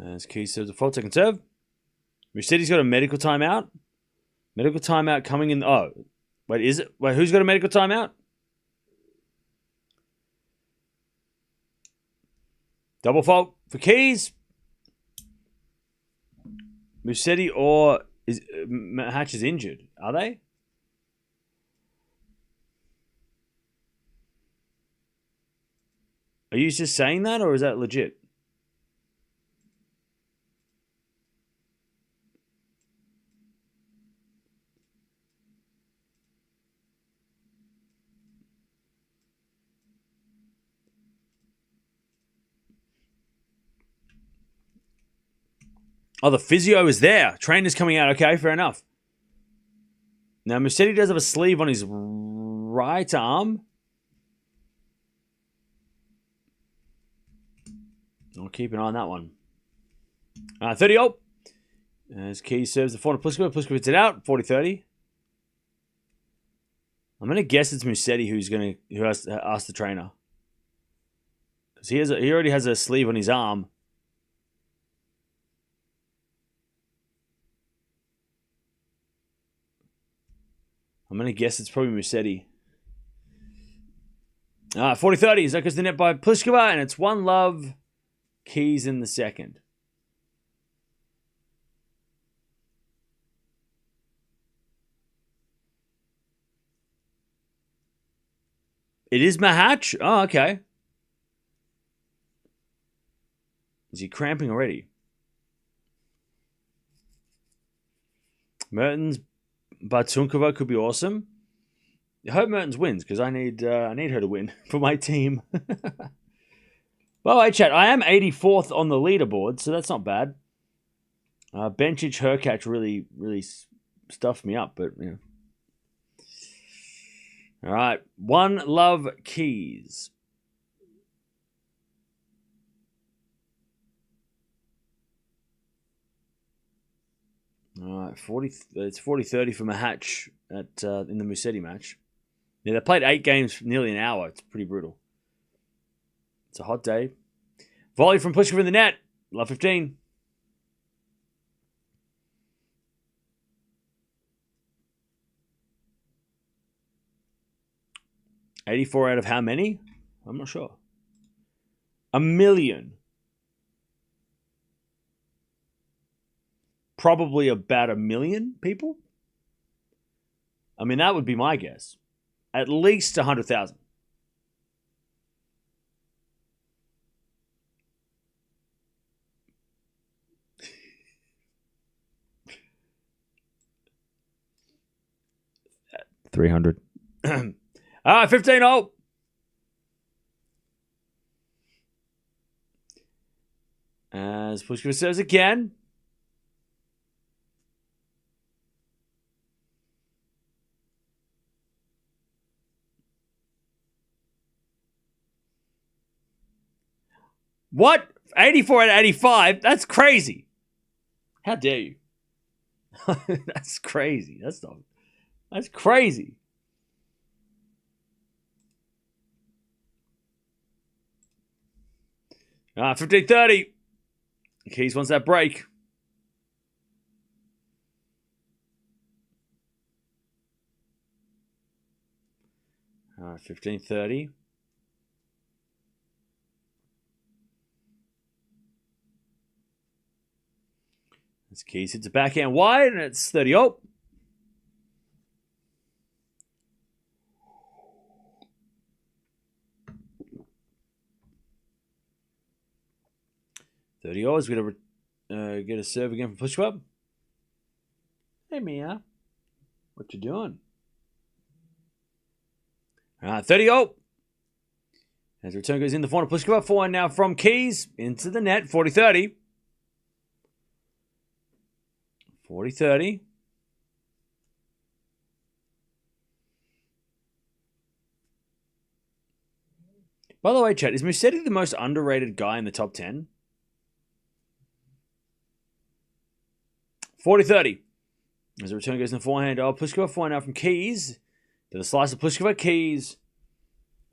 As Keys serves a fault, second serve. Musetti's got a medical timeout. Medical timeout coming in. Oh, wait, is it? Wait, who's got a medical timeout? Double fault for Keys. Musetti or Hatch is injured. Are they? Are you just saying that, or is that legit? Oh, the physio is there. Trainer's coming out. Okay, fair enough. Now, Musetti does have a sleeve on his right arm. I'll keep an eye on that one. 30-0. As Keys serves the forehand of Pliskova. Pliskova hits it out. 40-30. I'm going to guess it's Musetti who has to ask the trainer. Because he already has a sleeve on his arm. I'm going to guess it's probably Musetti. 40-30. That goes to the net by Pliskova, and it's 1-love. Keys in the second. It is Mahatch? Oh, okay. Is he cramping already? Mertens, Bartunkova could be awesome. I hope Mertens wins because I need her to win for my team. By the way, chat, I am 84th on the leaderboard, so that's not bad. Bencic Hurkacz really stuffed me up, but you know. All right, 1-love Keys. All right, it's 40-30 for Mahatch in the Musetti match. Yeah, they played 8 games for nearly an hour. It's pretty brutal. It's a hot day. Volley from Pliskova in the net. Love 15. $84 out of how many? I'm not sure. 1 million. Probably about 1 million people. I mean, that would be my guess. At least 100,000. $300. 15-0. As Pliskova serves again. What? 84 out of 85? That's crazy. How dare you? That's crazy. That's crazy. All right, 15-30. Keys wants that break. All right, 15-30. As Keys hits a backhand wide, and it's 30-0. Is going to get a serve again from Pliskova. Hey, Mia. What you doing? All right, 30-0. As the return goes in the forehand of Pliskova. Forehand now from Keys into the net. 40-30. 40-30. By the way, chat, is Musetti the most underrated guy in the top 10? 40-30. As the return goes in the forehand. Oh, Pliskova forehand now from Keys. To the slice of Pliskova. Keys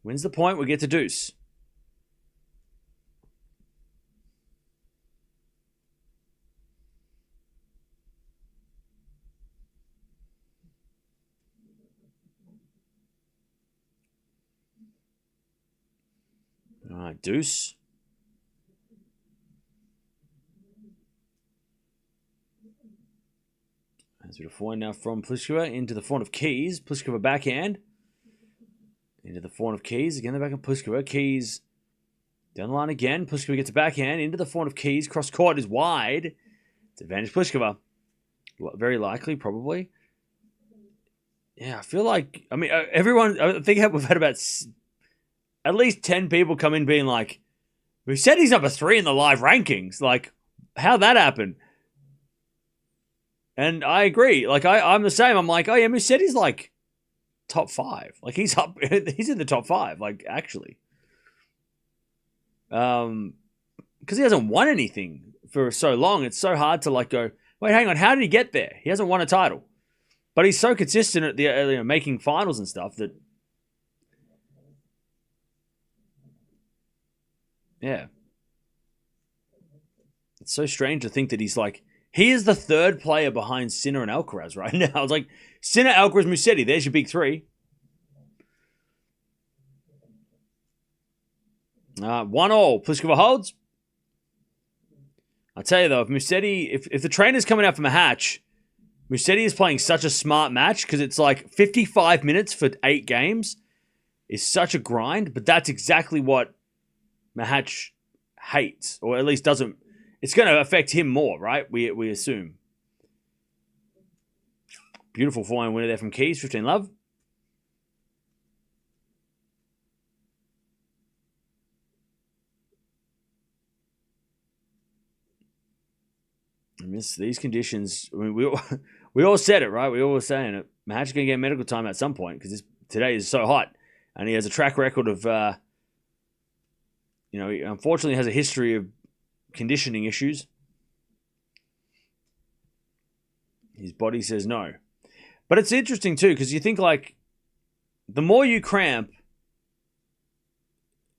wins the point. We get to deuce. All right, deuce. As we forehand now from Pliskova into the forehand of Keys. Pliskova backhand. Into the forehand of Keys. Again, the backhand Pliskova. Keys Down the line again. Pliskova gets a backhand into the forehand of Keys. Cross court is wide. It's advantage Pliskova. Very likely, probably. Yeah, I feel like, I mean, everyone, I think we've had about at least 10 people come in being like, we said he's number 3 in the live rankings. Like, how'd that happen? And I agree. Like, I'm the same. I'm like, oh yeah, Musetti's like top 5. Like, he's up, he's in the top 5, like, actually. Because he hasn't won anything for so long. It's so hard to like go, wait, hang on, how did he get there? He hasn't won a title. But he's so consistent at the making finals and stuff that, yeah. It's so strange to think that he's like, he is the 3rd player behind Sinner and Alcaraz right now. I was like, Sinner, Alcaraz, Musetti, there's your big 3. 1-1. Pliskova holds. I'll tell you though, if Musetti, if the trainer's coming out from a hatch, Musetti is playing such a smart match because it's like 55 minutes for 8 games is such a grind, but that's exactly what Mahatch hates, or at least doesn't. It's going to affect him more, right? We assume. Beautiful forehand winner there from Keys, 15-love. And these conditions, I mean, we all said it, right? We all were saying it. Mahatch going to get medical time at some point because today is so hot. And he has a track record of, he unfortunately has a history of conditioning issues. His body says no. But it's interesting too, because you think like, the more you cramp,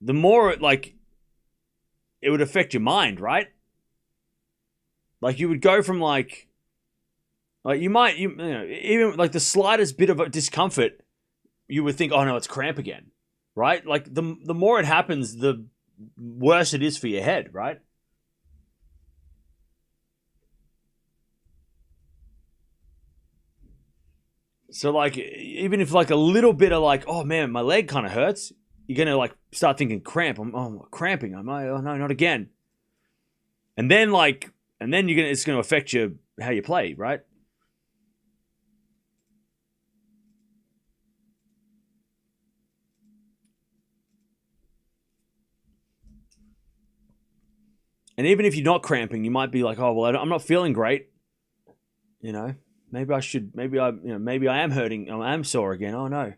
the more it would affect your mind, right? Like you would go from like you might, even like the slightest bit of a discomfort, you would think, oh no, it's cramp again, right? Like the more it happens, the worse it is for your head, right? So like, even if like a little bit of like, oh man, my leg kind of hurts, you're going to like start thinking cramp. I'm cramping. Oh no, not again. And then it's going to affect how you play, right? And even if you're not cramping, you might be like, oh, well, I'm not feeling great. Maybe I am hurting. I am sore again. Oh, no.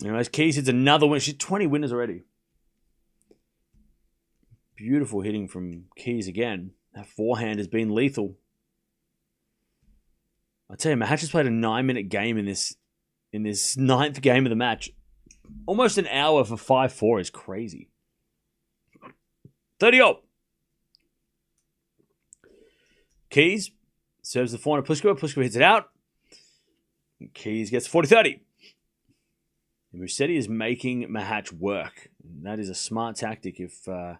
As Keys hits another win. She's 20 winners already. Beautiful hitting from Keys again. That forehand has been lethal. I tell you, Mahatch has played a 9-minute game in this 9th game of the match. Almost an hour for 5-4 is crazy. 30-0. Keys serves the forehand of Pliskova. Pliskova hits it out. Keys gets 40-30. And Musetti is making Mahatch work. And that is a smart tactic if the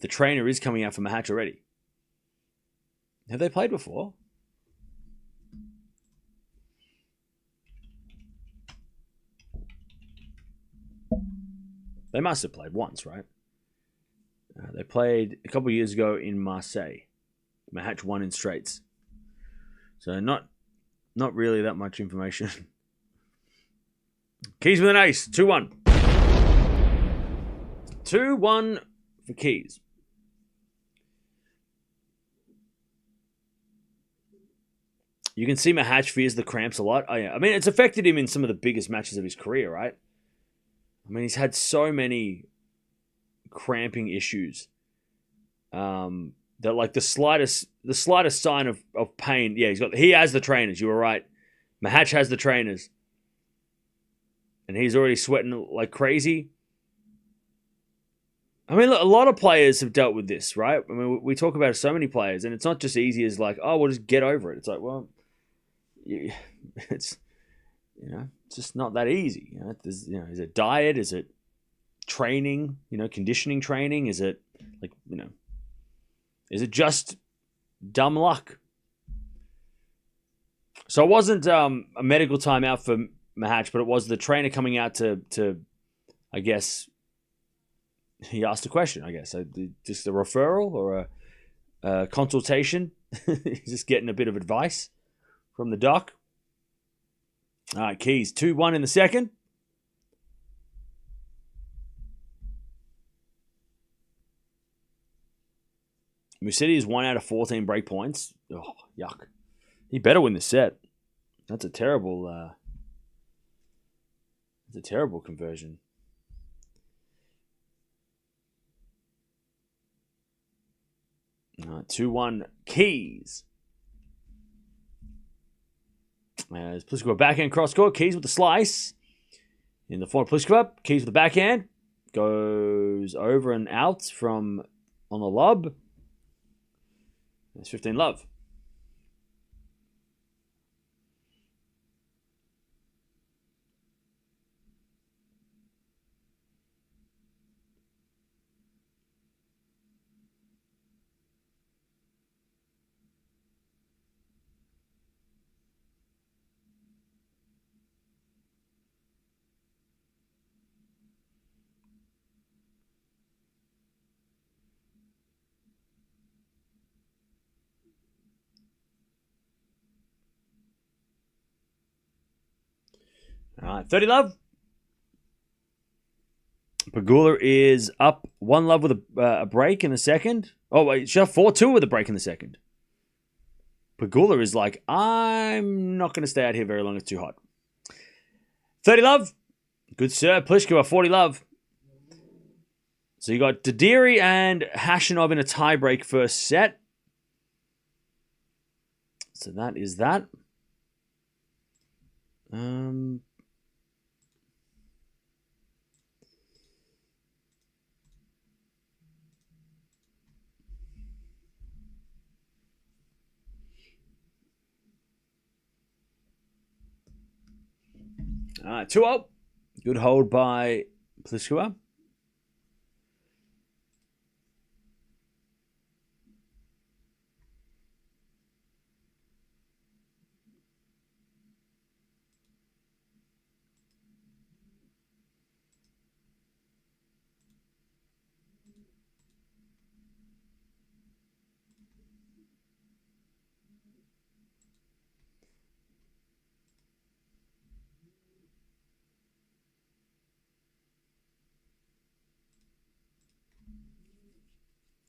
trainer is coming out for Mahatch already. Have they played before? They must have played once, right? They played a couple of years ago in Marseille. Mahatch won in straights. So not really that much information. Keys with an ace. 2-1. 2-1 for Keys. You can see Mahatch fears the cramps a lot. Oh, yeah. I mean, it's affected him in some of the biggest matches of his career, right? I mean, he's had so many cramping issues that like the slightest sign of pain. Yeah, he has the trainers. You were right. Mahatch has the trainers. And he's already sweating like crazy. I mean, look, a lot of players have dealt with this, right? I mean, we talk about so many players, and it's not just easy as like, oh, we'll just get over it. It's like, well, it's just not that easy. Is it diet? Is it training? Conditioning training? Is it is it just dumb luck? So it wasn't a medical timeout for Mahatch, but it was the trainer coming out to I guess he asked a question, I guess. Just a referral or a consultation. He's just getting a bit of advice from the doc. All right, Keys, 2-1 in the second. Musetti is 1 out of 14 break points. Oh, yuck. He better win the set. That's a terrible conversion. All right, 2-1 Keys. As Pliskova backhand cross court. Keys with the slice. In the forehand Pliskova. Keys with the backhand. Goes over and out from on the lob. That's 15 love. All right, 30 love. Pegula is up 1 love with a break in the second. Oh, wait, she's up 4-2 with a break in the second. Pegula is like, I'm not going to stay out here very long. It's too hot. 30 love. Good serve. Pliskova, 40 love. So you got Dadiri and Hashanov in a tiebreak first set. So that is that. All right, 2-0. Good hold by Pliskova.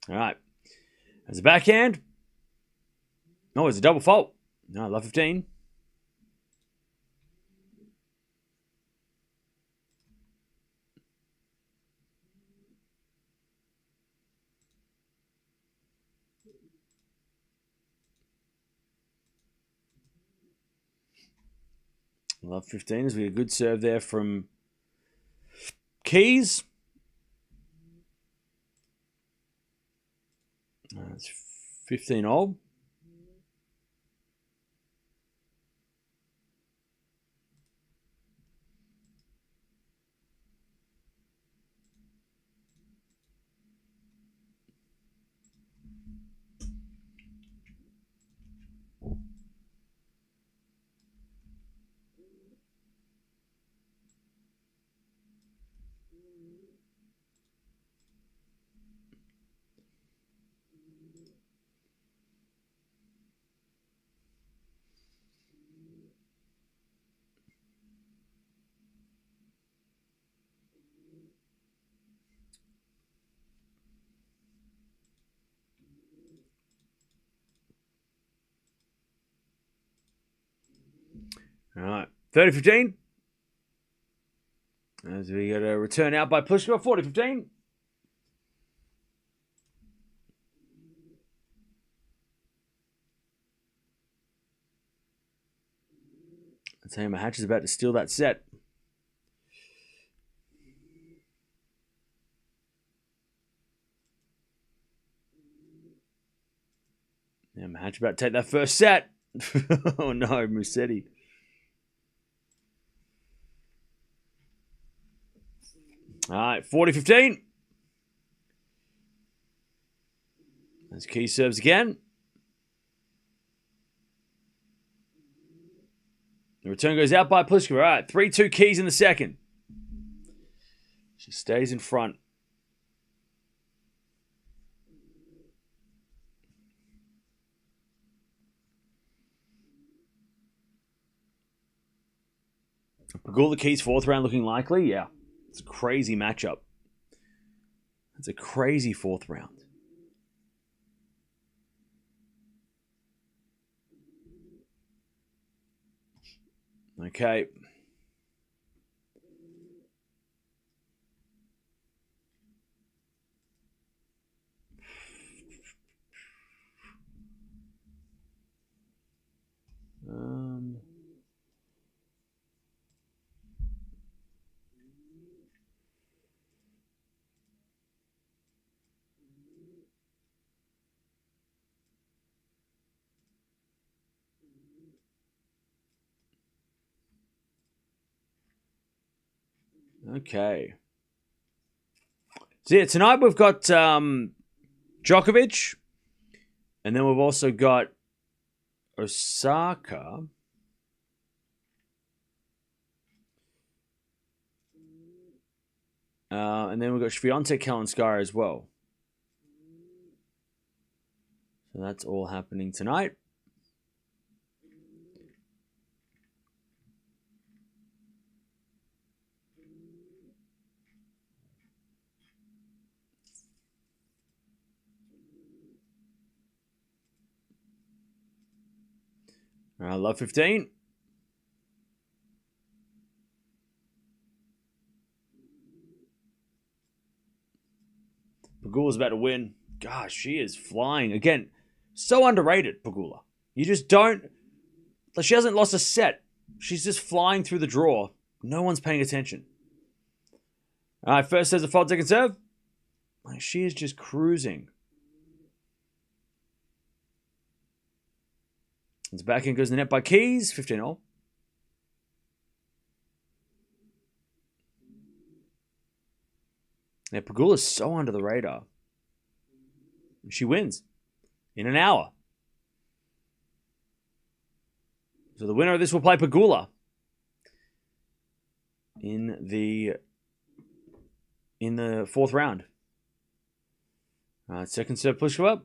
All right. As a backhand. Oh, it's a double fault. No, love 15. Love 15 as we get a good serve there from Keys. That's 15 all. All right, 30-15. As we get a return out by Pliskova, 40-15. Let's say Mahatch is about to steal that set. Yeah, Mahatch about to take that first set. Oh no, Musetti. All right, 40-15. As Key serves again. The return goes out by Pliskova. All right, 3-2 Keys in the second. She stays in front. Pegula Keys fourth round looking likely. Yeah, it's a crazy matchup. It's a crazy fourth round. Okay. Okay. So yeah, tonight we've got Djokovic, and then we've also got Osaka. And then we've got Swiatek Kalinskaya as well. So that's all happening tonight. Love 15. Pegula's about to win. Gosh, she is flying. Again, so underrated, Pegula. You just don't... She hasn't lost a set. She's just flying through the draw. No one's paying attention. All right, first says a fault, second serve. She is just cruising. It's back in, goes the net by Keys. 15-all. Now, Pegula's so under the radar. She wins in an hour. So the winner of this will play Pegula in the fourth round. Second serve Pliskova.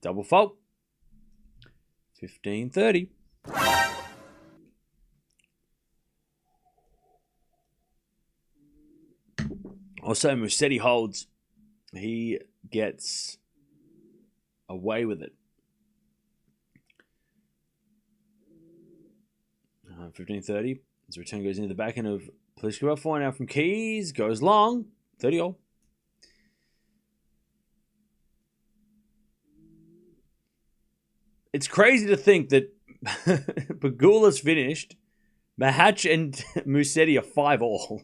Double fault. 15-30. Also, Musetti holds. He gets away with it. 15-30. His return goes into the backhand of Pliskova. 4 now from Keys. Goes long. 30-all. It's crazy to think that Pegula's finished. Mahatch and Musetti are 5-all.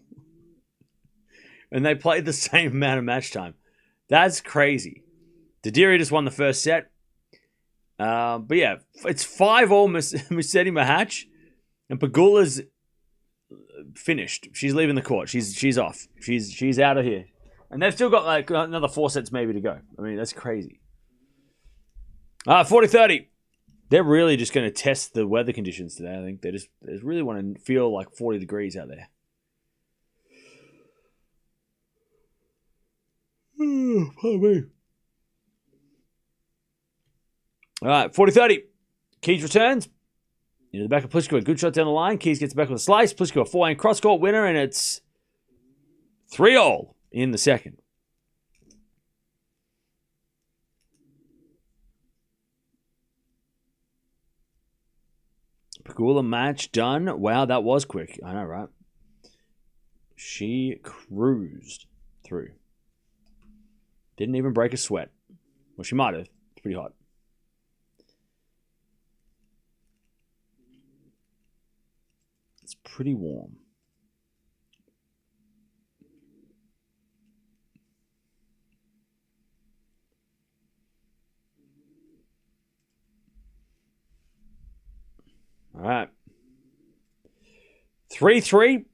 And they played the same amount of match time. That's crazy. Didiri just won the first set. But yeah, it's 5-all Musetti Mahatch. And Pegula's finished. She's leaving the court. She's off. She's out of here. And they've still got like another 4 sets maybe to go. I mean, that's crazy. 40-30. They're really just going to test the weather conditions today. I think they just really want to feel like 40 degrees out there. Pardon me. All right, 40-30. Keys returns. Into the back of Pliskova. Good shot down the line. Keys gets back with a slice. Pliskova 4-lane cross-court winner, and it's 3-all in the second. Pegula match done. Wow, that was quick. I know, right? She cruised through. Didn't even break a sweat. Well, she might have. It's pretty hot. It's pretty warm. All right. 3-3.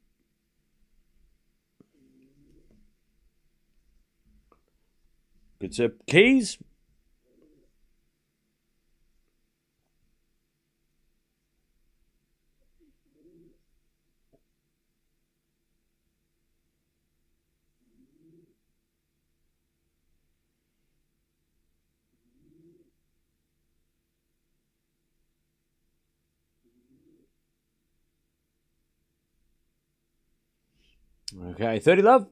Good serve. Keys. Okay, 30 love.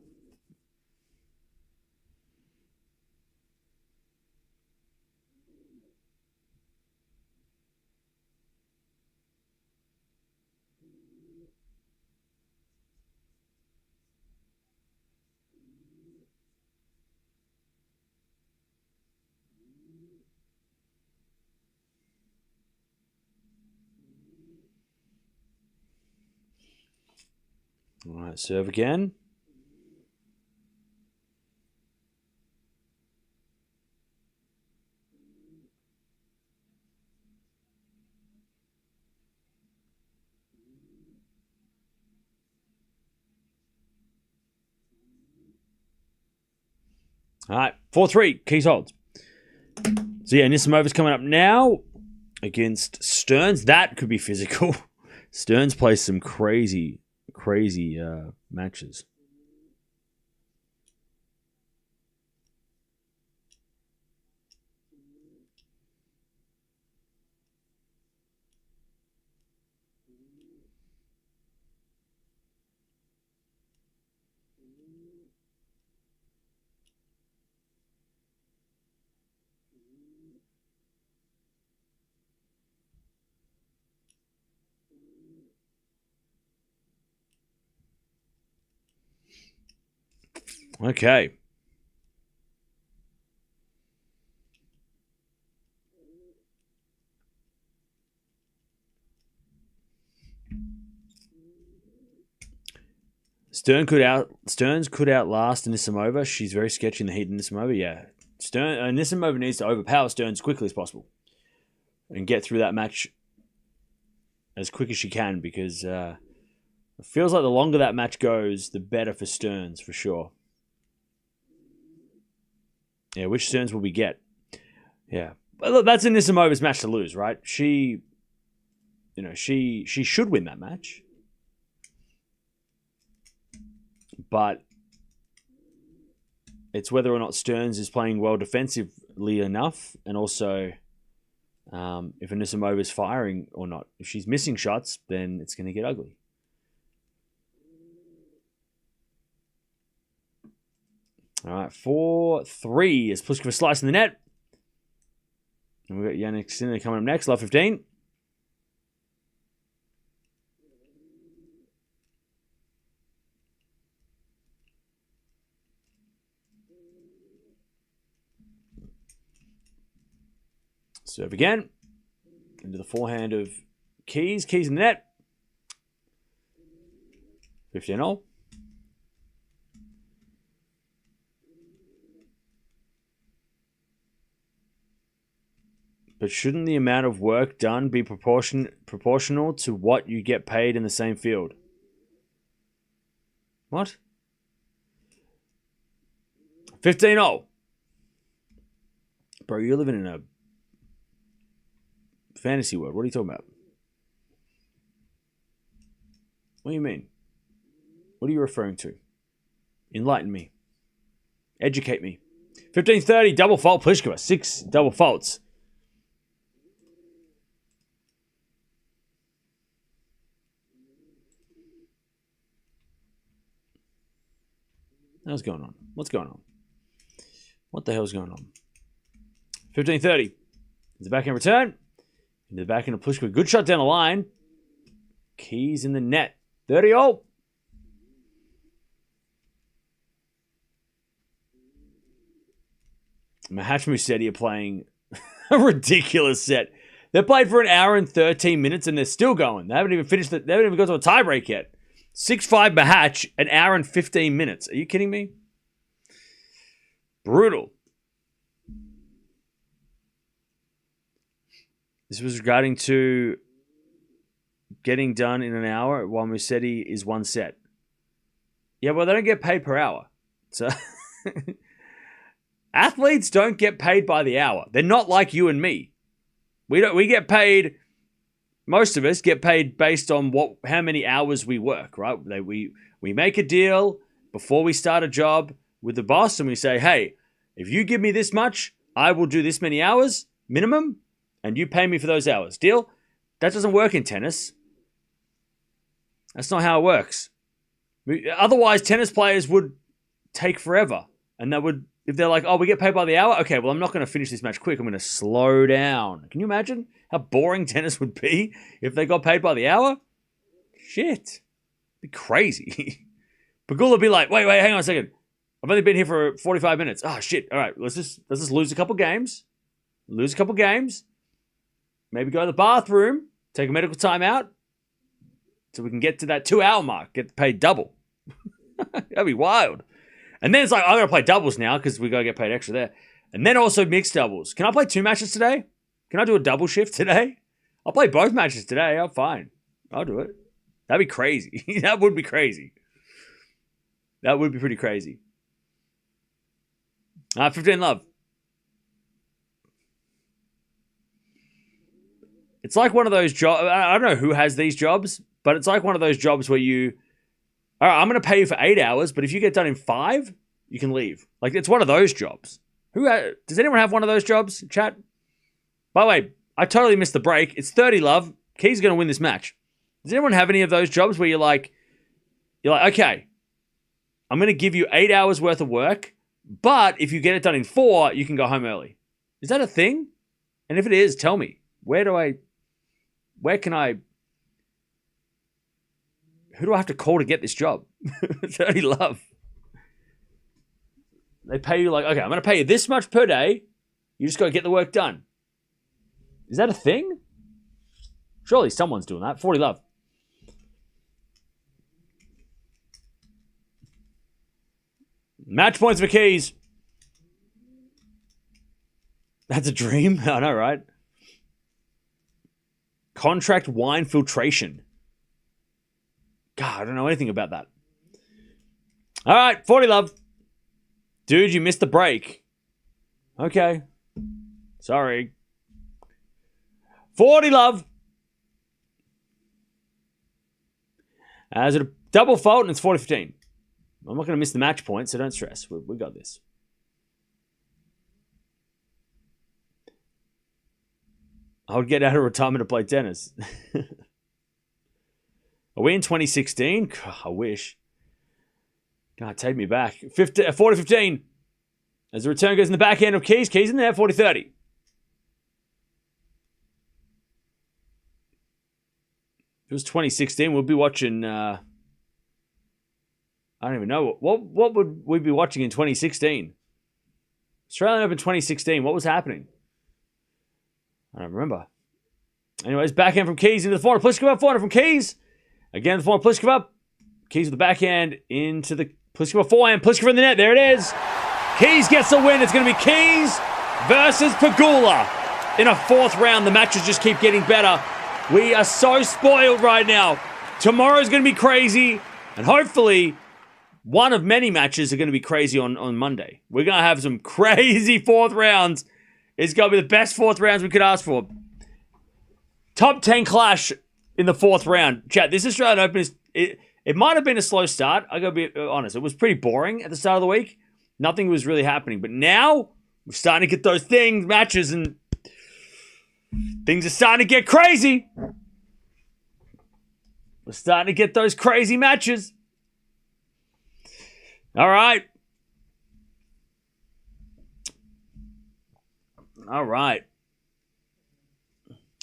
All right, serve again. All right, 4-3. Keys holds. So yeah, Nisimova's coming up now against Stearns. That could be physical. Stearns plays some crazy matches. Okay. Stearns could outlast Anisimova. She's very sketchy in the heat in Anisimova. Yeah. Anisimova needs to overpower Stearns as quickly as possible and get through that match as quick as she can, because it feels like the longer that match goes, the better for Stearns, for sure. Yeah, which Stearns will we get? Yeah. But look, that's Anisimova's match to lose, right? She should win that match. But it's whether or not Stearns is playing well defensively enough, and also if Anisimova is firing or not. If she's missing shots, then it's going to get ugly. All right, 4-3 as Pliskova slicing the net. And we've got Jannik Sinner coming up next, love 15. Serve again. Into the forehand of Keys. Keys in the net. 15-all. But shouldn't the amount of work done be proportional to what you get paid in the same field? What? 15-all. Bro, you're living in a fantasy world. What are you talking about? What do you mean? What are you referring to? Enlighten me. Educate me. 15-30, double fault Pliskova. 6 double faults. What's going on? What's going on? What the hell's going on? 15-30. The backhand return. Into the backhand of Pliskova. Good shot down the line. Keys in the net. 30-all. Mahesh Musetti are playing a ridiculous set. They're played for an hour and 13 minutes and they're still going. They haven't even finished it. They haven't even got to a tiebreak yet. 6-5 Mahatch, an hour and 15 minutes. Are you kidding me? Brutal. This was regarding to getting done in an hour while Musetti is one set. Yeah, well, they don't get paid per hour. So athletes don't get paid by the hour. They're not like you and me. We get paid. Most of us get paid based on how many hours we work, right? We make a deal before we start a job with the boss, and we say, hey, if you give me this much, I will do this many hours minimum, and you pay me for those hours. Deal? That doesn't work in tennis. That's not how it works. Otherwise, tennis players would take forever. And that would, if they're like, oh, we get paid by the hour? Okay, well, I'm not going to finish this match quick. I'm going to slow down. Can you imagine how boring tennis would be if they got paid by the hour? Shit. It'd be crazy. Pagula would be like, wait, hang on a second. I've only been here for 45 minutes. Oh, shit. All right, let's just lose a couple games. Maybe go to the bathroom, take a medical timeout, so we can get to that 2-hour mark, get paid double. That'd be wild. And then it's like, I'm going to play doubles now because we got to get paid extra there. And then also mixed doubles. Can I play 2 matches today? Can I do a double shift today? I'll play both matches today. I'm fine. I'll do it. That'd be crazy. That would be crazy. That would be pretty crazy. 15 love. It's like one of those jobs. I don't know who has these jobs, but it's like one of those jobs where you, all right, I'm going to pay you for 8 hours, but if you get done in 5, you can leave. Like, it's one of those jobs. Does anyone have one of those jobs, chat? By the way, I totally missed the break. It's 30 love. Key's going to win this match. Does anyone have any of those jobs where you're like, okay, I'm going to give you 8 hours worth of work, but if you get it done in 4, you can go home early. Is that a thing? And if it is, tell me. Who do I have to call to get this job? 30 love. They pay you like, okay, I'm going to pay you this much per day. You just got to get the work done. Is that a thing? Surely someone's doing that. 40 love. Match points for Keys. That's a dream. I know, right? Contract wine filtration. God, I don't know anything about that. All right, 40 love. Dude, you missed the break. Okay. Sorry. 40 love. Is it a double fault? And it's 40-15. I'm not going to miss the match point, so don't stress. We got this. I would get out of retirement to play tennis. Are we in 2016? God, I wish. God, take me back. 40-15. As the return goes in the backhand of Keys. Keys in there, 40-30. If it was 2016, we'll be watching... I don't even know. What would we be watching in 2016? Australian Open 2016. What was happening? I don't remember. Anyways, backhand from Keys into the forehand. Pliskova, forehand from Keys. Again, the forehand Pliskova. Keys with the backhand into the Pliskova forehand. Pliskova in the net. There it is. Keys gets the win. It's going to be Keys versus Pagula in a 4th round. The matches just keep getting better. We are so spoiled right now. Tomorrow's going to be crazy. And hopefully... one of many matches are going to be crazy on Monday. We're going to have some crazy 4th rounds. It's going to be the best 4th rounds we could ask for. Top 10 clash in the 4th round. Chat, this Australian Open it might have been a slow start. I got to be honest. It was pretty boring at the start of the week. Nothing was really happening. But now we're starting to get those matches, and things are starting to get crazy. We're starting to get those crazy matches. All right.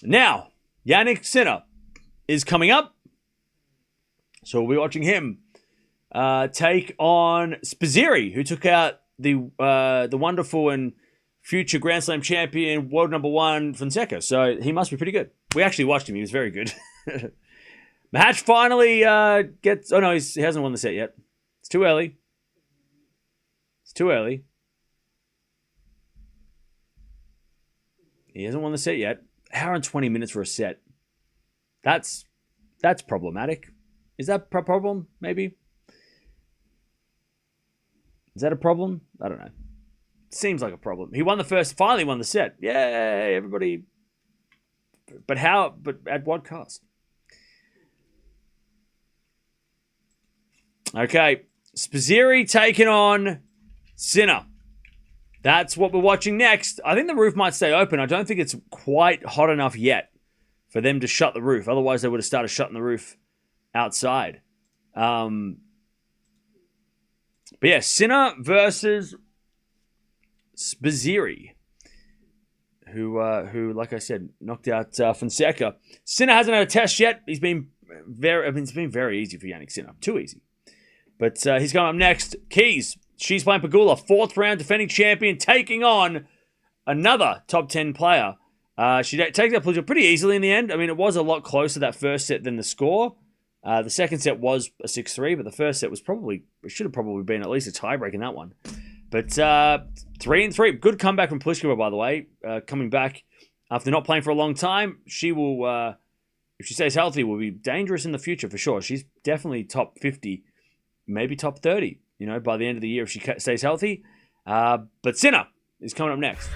Now, Jannik Sinner is coming up. So we'll be watching him take on Sposiri, who took out the wonderful and future Grand Slam champion, world number 1, Fonseca. So he must be pretty good. We actually watched him. He was very good. Match finally gets... Oh, no, he hasn't won the set yet. It's too early. He hasn't won the set yet. Hour and 20 minutes for a set. That's problematic. Is that a problem? Maybe. Is that a problem? I don't know. Seems like a problem. He won the first, finally won the set. Yay, everybody. But how? But at what cost? Okay. Sposiri taking on Sinner. That's what we're watching next. I think the roof might stay open. I don't think it's quite hot enough yet for them to shut the roof. Otherwise, they would have started shutting the roof outside. But yeah, Sinner versus Sbiziri, who, like I said, knocked out Fonseca. Sinner hasn't had a test yet. It's been very easy for Jannik Sinner. Too easy. But he's going up next. Keys. She's playing Pegula. 4th round, defending champion, taking on another top 10 player. She takes that Pliskova pretty easily in the end. I mean, it was a lot closer that first set than the score. The second set was a 6-3, but the first set should have probably been at least a tiebreak in that one. But 3-3. Good comeback from Pliskova, by the way. Coming back after not playing for a long time. She will, if she stays healthy, will be dangerous in the future for sure. She's definitely top 50, maybe top 30, by the end of the year if she stays healthy. But Sinner is coming up next.